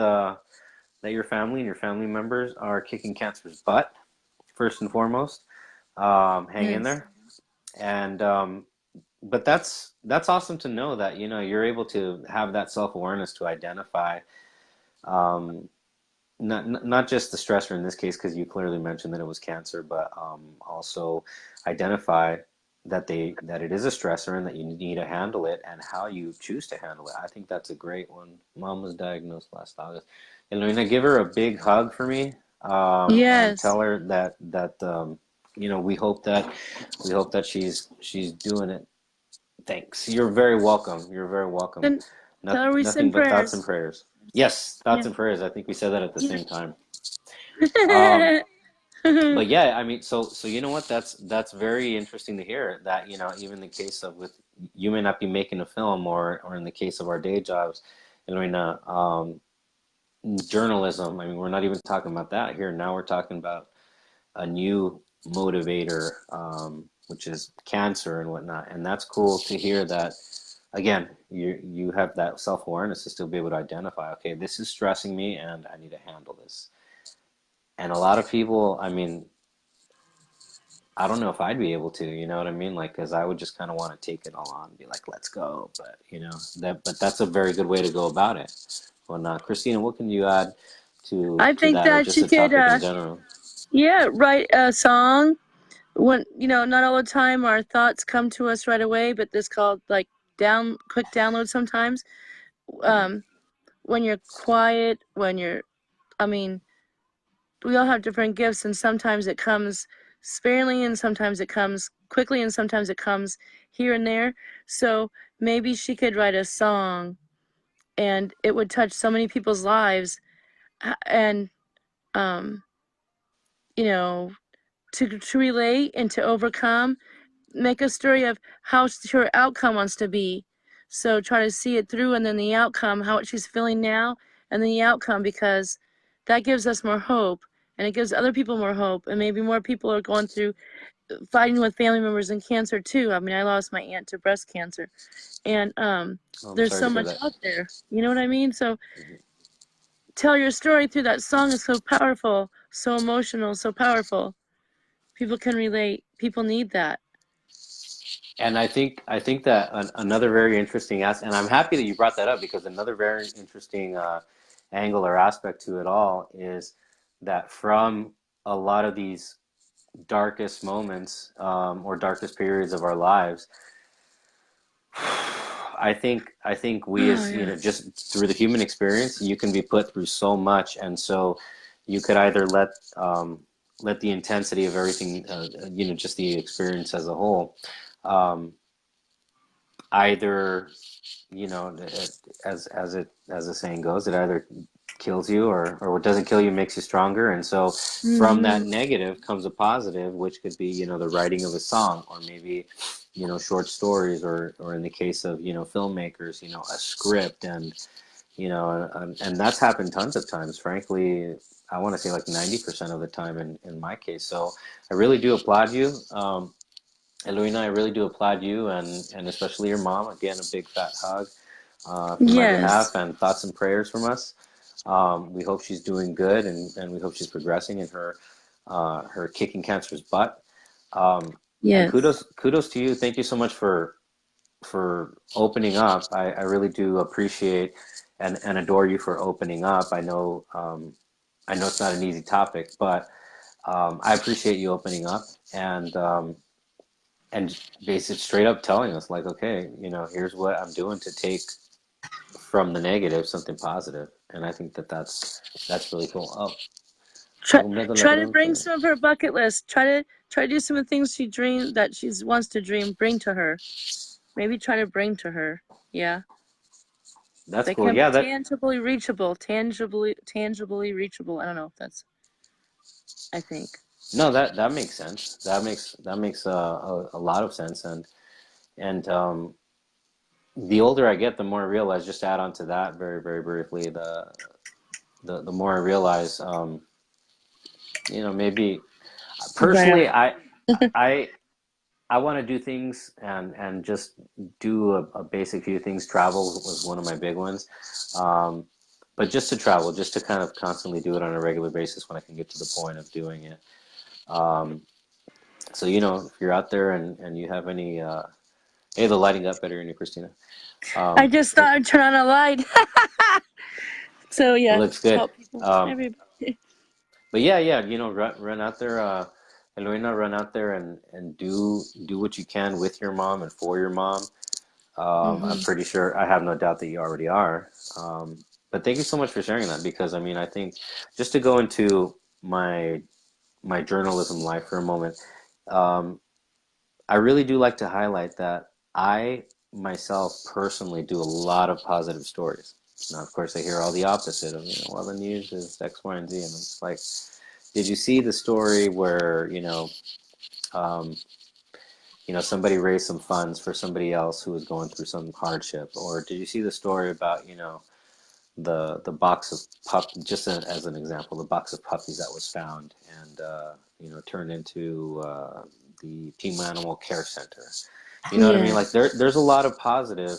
your family and your family members are kicking cancer's butt first and foremost. Hang in Yes. there, and but that's awesome to know that you're able to have that self-awareness to identify um, not just the stressor in this case because you clearly mentioned that it was cancer, but also identify that it is a stressor and that you need to handle it and how you choose to handle it. I think that's a great one. Mom was diagnosed last August. And Lorena, give her a big hug for me, and Yes. tell her that we hope that she's doing it. Thanks. You're very welcome. You're very welcome. Then tell her we Nothing send but thoughts and prayers. prayers. Yes, thoughts Yeah. and prayers. I think we said that at the Yeah. same time. But yeah, I mean, so you know what? That's very interesting to hear that, even the case of with you may not be making a film or in the case of our day jobs, journalism. I mean, we're not even talking about that here. Now we're talking about a new motivator, which is cancer and whatnot. And that's cool to hear that again, you have that self-awareness to still be able to identify, okay, this is stressing me and I need to handle this. And a lot of people, I mean, I don't know if I'd be able to, you know what I mean? Like, because I would just kind of want to take it all on and be like, let's go. But, but that's a very good way to go about it. Well, now, Christina, what can you add to I think that or that just you the could, topic in general? yeah, write a song. When not all the time our thoughts come to us right away, but this called like quick download sometimes. Um, when you're quiet, I mean, we all have different gifts, and sometimes it comes sparingly, and sometimes it comes quickly, and sometimes it comes here and there. So maybe she could write a song and it would touch so many people's lives, and you know, to relate and to overcome, make a story of how her outcome wants to be. So try to see it through, and then the outcome, how she's feeling now, and then the outcome, because that gives us more hope, and it gives other people more hope, and maybe more people are going through fighting with family members and cancer too. I mean, I lost my aunt to breast cancer, and there's so much out there. You know what I mean? So tell your story through that song is so powerful, so emotional, so powerful. People can relate. People need that. And I think that another very interesting aspect, and I'm happy that you brought that up, because another very interesting angle or aspect to it all is that from a lot of these darkest moments or darkest periods of our lives, I think we as just through the human experience, you can be put through so much, and so you could either let the intensity of everything, just the experience as a whole, either, as the saying goes, it either kills you or what doesn't kill you makes you stronger. And so from that negative comes a positive, which could be, the writing of a song, or maybe, short stories, or in the case of, filmmakers, a script. And, and that's happened tons of times, frankly. I want to say like 90% of the time in my case. So I really do applaud you. Eloina, I really do applaud you, and especially your mom. Again, a big fat hug from my behalf, and thoughts and prayers from us. We hope she's doing good, and we hope she's progressing in her kicking cancer's butt. And kudos to you. Thank you so much for opening up. I really do appreciate and adore you for opening up. I know it's not an easy topic, but I appreciate you opening up and basically straight up telling us, like, okay, here's what I'm doing to take from the negative something positive. And I think that's really cool. Oh, try to bring some of her bucket list. Try to do some of the things she wants to dream. Bring to her. Maybe try to bring to her. Yeah. That's cool. Yeah, that tangibly reachable. Tangibly reachable. I don't know if that's. I think. No, that makes sense. That makes a lot of sense. And the older I get, the more I realize. Just to add on to that very, very briefly, the more I realize, maybe personally, I want to do things and just do a basic few things. Travel was one of my big ones. But just to travel, just to kind of constantly do it on a regular basis when I can get to the point of doing it. So, if you're out there and you have any, hey, the lighting got better in you, Christina. I just thought I'd turn on a light. So yeah, it looks good. But yeah, run out there, Eloina, run out there and do what you can with your mom and for your mom. I'm pretty sure, I have no doubt that you already are. But thank you so much for sharing that, because I think just to go into my journalism life for a moment, I really do like to highlight that I myself personally do a lot of positive stories. Now, of course, I hear all the opposite of, well, the news is X, Y, and Z, and it's like, did you see the story where, somebody raised some funds for somebody else who was going through some hardship? Or did you see the story about, the box of just as an example, the box of puppies that was found and, turned into the Team Animal Care Center? You know what I mean? Like there's a lot of positive.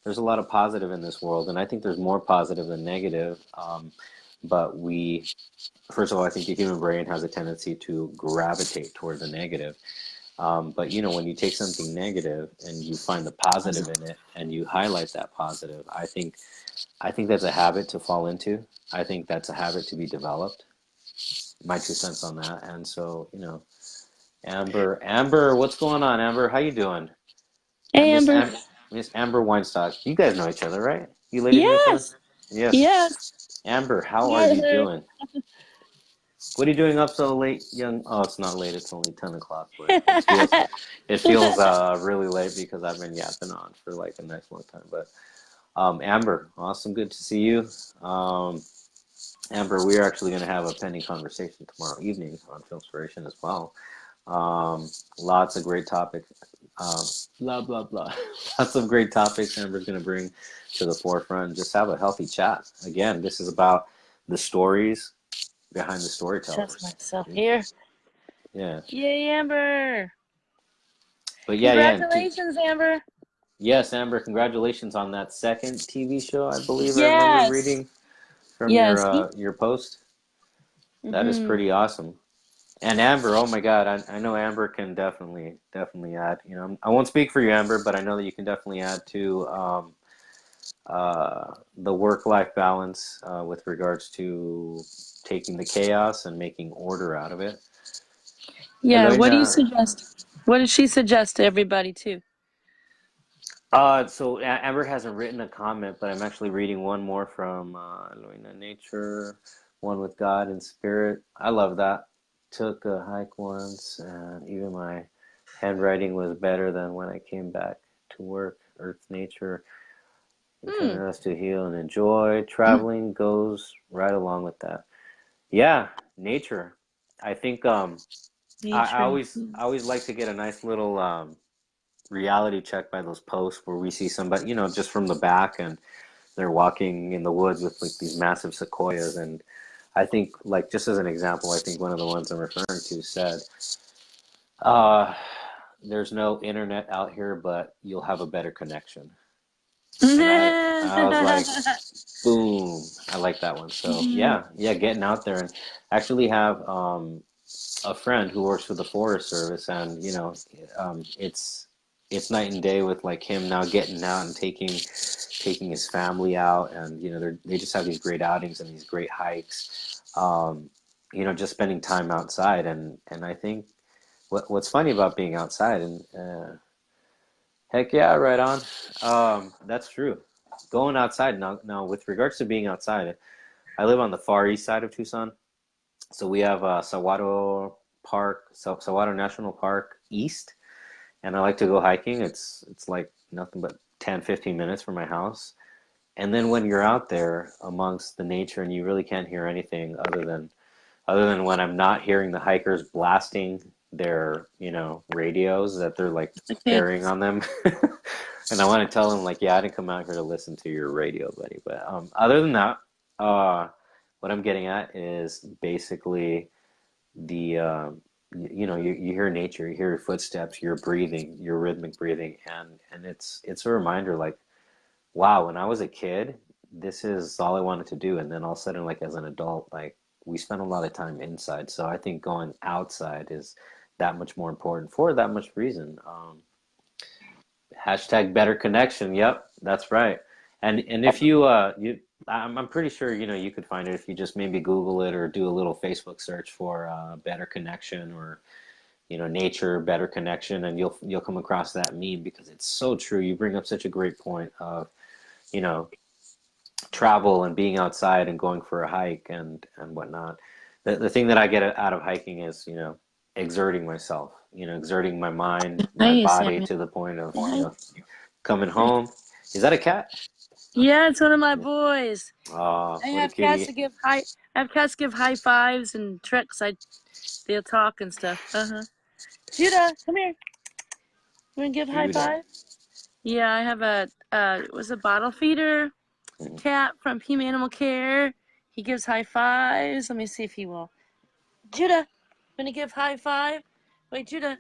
There's a lot of positive in this world, and I think there's more positive than negative. But first of all, I think the human brain has a tendency to gravitate toward the negative. But when you take something negative and you find the positive in it and you highlight that positive, I think that's a habit to fall into. I think that's a habit to be developed. My 2 cents on that. And so, Amber, what's going on, Amber? How you doing? Hey, Amber. Miss Amber Weinstock. You guys know each other, right? You ladies know each other? Yes. Amber, how are you doing? What are you doing up so late, young? Oh, it's not late. It's only 10 o'clock. But it feels really late because I've been yapping on for like a nice long time. But Amber, awesome, good to see you. Amber, we are actually going to have a pending conversation tomorrow evening on Filmspiration as well. Lots of great topics. Blah, blah, blah. Lots of great topics Amber's going to bring to the forefront. Just have a healthy chat. Again, this is about the stories behind the storytellers. Trust myself here. Yeah. Yay, Amber. But yeah, Congratulations, Amber. Yes, Amber, congratulations on that second TV show, I believe I remember Yes. reading from Yes. your post. That is pretty awesome. And Amber, oh my God, I know Amber can definitely add. You know, I won't speak for you, Amber, but I know that you can definitely add to the work-life balance with regards to taking the chaos and making order out of it. Yeah, what do you Elena, suggest? What did she suggest to everybody, too? so Amber hasn't written a comment, but I'm actually reading one more from Elena Nature, one with God and Spirit. I love that. Took a hike once, and even my handwriting was better than when I came back to work. Earth, nature, encouraging us to heal and enjoy. Traveling goes right along with that. Yeah, nature. I think I Nature. always like to get a nice little reality check by those posts where we see somebody, you know, just from the back and they're walking in the woods with like these massive sequoias. And I think, like, just as an example, I think one of the ones I'm referring to said, uh, there's no internet out here, but you'll have a better connection. And I was like, boom, I like that one. So yeah, getting out there and actually have a friend who works for the Forest Service, and you know, it's night and day with like him now getting out and taking his family out, and you know, they just have these great outings and these great hikes. You know, just spending time outside, and I think what's funny about being outside, and heck yeah, right on. That's true. Going outside now with regards to being outside, I live on the far east side of Tucson, so we have Saguaro National Park East, and I like to go hiking. It's like nothing but 10, 15 minutes from my house. And then when you're out there amongst the nature and you really can't hear anything other than when I'm not hearing the hikers blasting their, you know, radios that they're like carrying on them. And I want to tell them like, yeah, I didn't come out here to listen to your radio, buddy. But other than that, what I'm getting at is basically the you know, you hear nature, you hear your footsteps, your breathing, your rhythmic breathing, and it's a reminder like, wow, when I was a kid, this is all I wanted to do, and then all of a sudden, like as an adult, like we spend a lot of time inside. So I think going outside is that much more important for that much reason. Hashtag better connection. Yep, that's right. And if I'm pretty sure you know you could find it if you just maybe Google it or do a little Facebook search for better connection or you know nature better connection, and you'll come across that meme because it's so true. You bring up such a great point of you know travel and being outside and going for a hike and whatnot. The thing that I get out of hiking is you know exerting myself, you know exerting my mind, my body to the point of you know coming home. Is that a cat? Yeah, it's one of my boys. Oh, I what a have cats cutie! to give high. I have cats give high fives and tricks. They'll talk and stuff. Judah, come here. You wanna give high five? Yeah, I have it was a bottle feeder cat from Pima Animal Care. He gives high fives. Let me see if he will. Judah, gonna give high five? Wait, Judah,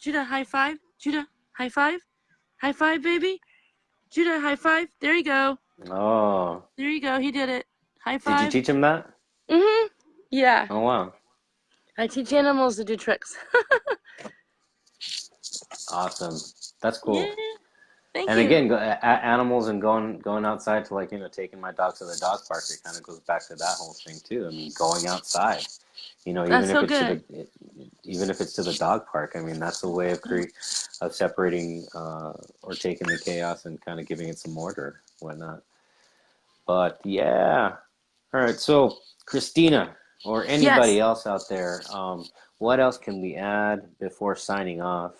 high five. Judah, high five. High five, baby. Judah, high five. There you go. Oh, There you go. He did it. High did you five. teach him that? Yeah. Oh wow, I teach animals to do tricks. awesome. That's Yeah. cool. Thank And you. again, animals and going outside to like you know taking my dog to the dog park. It kind of goes back to that whole thing too. I mean, going outside. You know, That's so good. even if it's to the dog park. I mean, that's a way of separating or taking the chaos and kind of giving it some order, whatnot. But yeah, all right. So Christina or Yes. anybody else out there, what else can we add before signing off?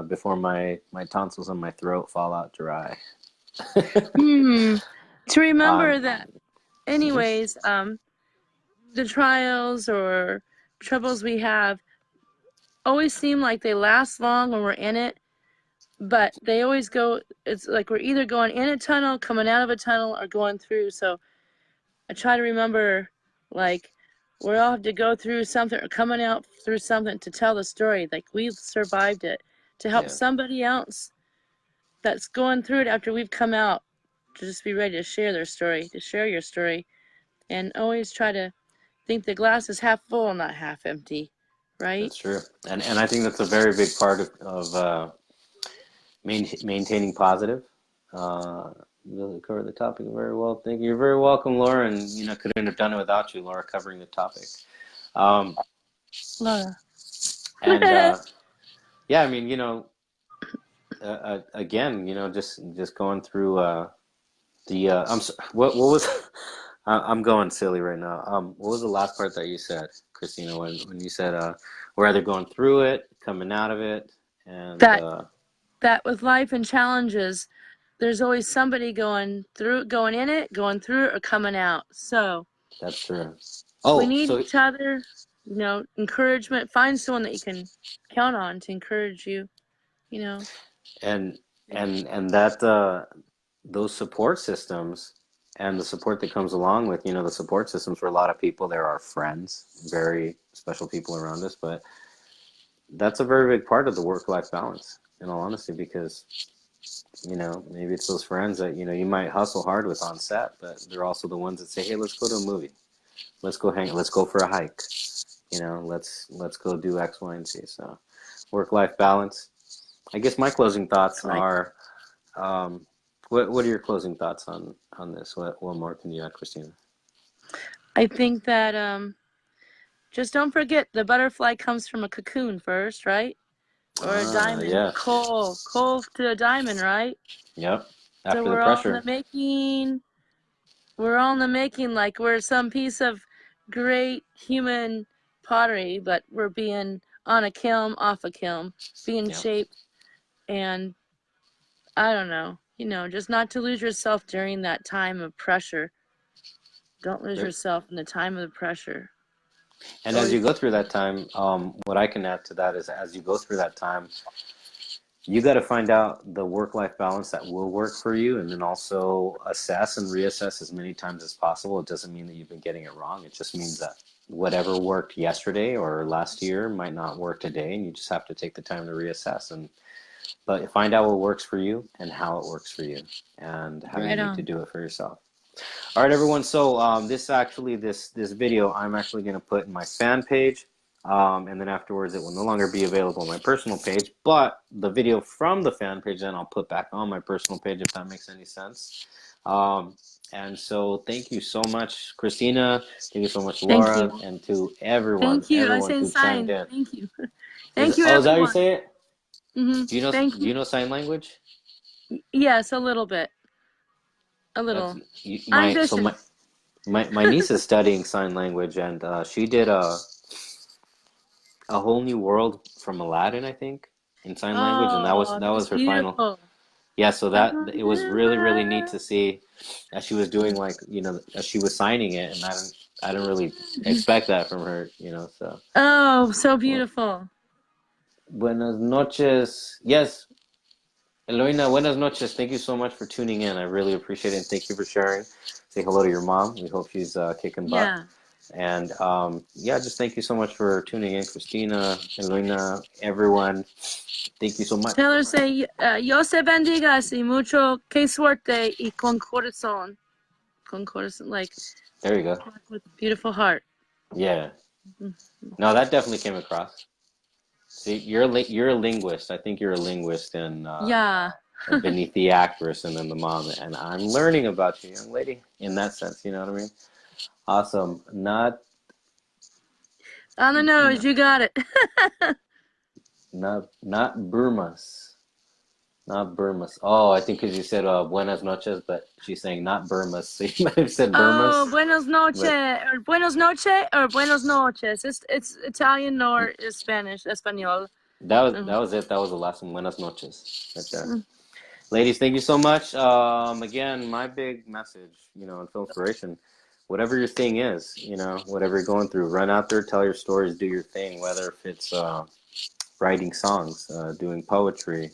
Before my tonsils and my throat fall out dry. To remember Um, that, anyways, the trials or troubles we have always seem like they last long when we're in it, but they always go, it's like we're either going in a tunnel, coming out of a tunnel, or going through. So I try to remember, like, we all have to go through something or coming out through something to tell the story. Like, we've survived it, to help yeah, somebody else that's going through it after we've come out, to just be ready to share their story, to share your story, and always try to think the glass is half full, not half empty, right? that's true. And I think that's a very big part of maintaining positive. Really covered the topic very well. Thank you. You're very welcome, Laura. And couldn't have done it without you, Laura, covering the topic. Um, Laura. and yeah, I mean, again, just going through what was I'm going silly right now. What was the last part that you said, Christina, when you said we're either going through it, coming out of it, and that with life and challenges, there's always somebody going through, going in it, going through it, or coming out. So that's true. we Oh, need so each other, encouragement. Find someone that you can count on to encourage you, you know. and that those support systems and the support that comes along with the support systems for a lot of people, there are friends, very special people around us, but that's a very big part of the work-life balance, in all honesty, because maybe it's those friends that you might hustle hard with on set, but they're also the ones that say, hey, let's go to a movie, let's go for a hike, let's go do X, Y, and Z. So work-life balance. I guess my closing thoughts are, what are your closing thoughts on this? What more can you add, Christina? I think that just don't forget the butterfly comes from a cocoon first, right? Or a diamond, Yeah. coal to a diamond, right? Yep. So After the we're all in the pressure. making. We're all in the making, like we're some piece of great human pottery, but we're being on a kiln, off a kiln, being Yep. shaped. And I don't know, just not to lose yourself during that time of pressure. Don't lose yourself in the time of the pressure. And as you go through that time, what I can add to that is, as you go through that time, you got to find out the work-life balance that will work for you, and then also assess and reassess as many times as possible. It doesn't mean that you've been getting it wrong. It just means that whatever worked yesterday or last year might not work today, and you just have to take the time to reassess but find out what works for you and how it works for you, and how you need to do it for yourself. All right, everyone. So this video I'm actually going to put in my fan page, and then afterwards it will no longer be available on my personal page. But the video from the fan page then I'll put back on my personal page, if that makes any sense. And so thank you so much, Christina. Thank you so much, Laura, and to everyone. Thank you. Everyone I say who chimed sign. in. Thank you. Thank you, Oh, is that how you everyone. say it? Mm-hmm. Do you know sign language? Yes, a little bit. A little. I'm vicious. My niece is studying sign language, and she did a whole new world from Aladdin, I think, in sign language, and Oh, that was that's her final. beautiful. Yeah, so that it was really neat to see as she was doing, like, as she was signing it, and I didn't really expect that from her, so. Oh, so Well, beautiful. buenas noches. Yes, Eloina, buenas noches. Thank you so much for tuning in. I really appreciate it, and thank you for sharing. Say hello to your mom. We hope she's kicking butt. Yeah. And yeah, just thank you so much for tuning in, Christina, Elena, everyone. Thank you so much. Tell her, say, yo se bendiga y mucho que suerte y con corazón. Con corazón, like. There you go. With a beautiful heart. Yeah. No, that definitely came across. See, you're a linguist. I think you're a linguist, and yeah. beneath the actress and then the mom. And I'm learning about you, young lady, in that sense. You know what I mean? Awesome. Not on the nose, you got it. not Burmas. Not Burmas. Oh, I think because you said buenas noches, but she's saying not Burmas. So you might have said Burmas. Oh, buenos noches, or buenos noches, or buenos noches. It's Italian or Spanish, Espanol. That was it. That was the last one. Buenas noches. Right there. Ladies, thank you so much. Again, my big message, you know, in FILMspiration, whatever your thing is, you know, whatever you're going through, run out there, tell your stories, do your thing, whether if it's writing songs, doing poetry,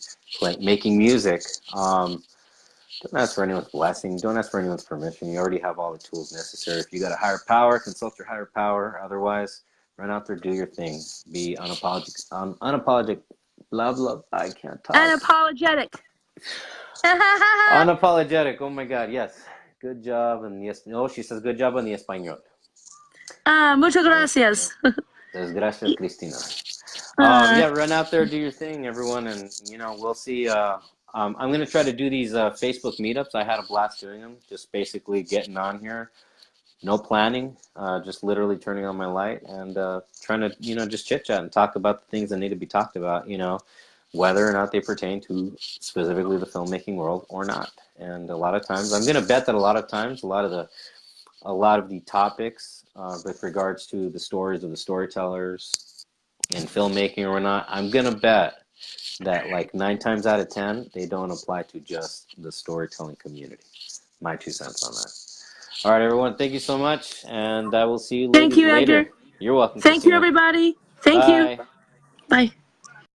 making music. Don't ask for anyone's blessing. Don't ask for anyone's permission. You already have all the tools necessary. If you got a higher power, consult your higher power. Otherwise, run out there, do your thing. Be unapologetic. Unapologetic. Blah, blah. I can't talk. Unapologetic. Unapologetic. Oh my God. Yes. Good job. And yes. No, she says good job on the español. Muchas gracias. Gracias, Cristina. Uh, Yeah, run out there, do your thing, everyone, and you know we'll see. I'm going to try to do these Facebook meetups. I had a blast doing them. Just basically getting on here, no planning, just literally turning on my light and trying to just chit chat and talk about the things that need to be talked about. You know, whether or not they pertain to specifically the filmmaking world or not. And a lot of times, I'm going to bet that a lot of times, a lot of the topics with regards to the stories of the storytellers in filmmaking or whatnot, I'm gonna bet that like 9 times out of 10 they don't apply to just the storytelling community. My 2 cents on that. All right, everyone, thank you so much, and I will see you Thank you, later. Edgar. You're welcome, Thank you, Christina. everybody. Thank you. Bye. Bye.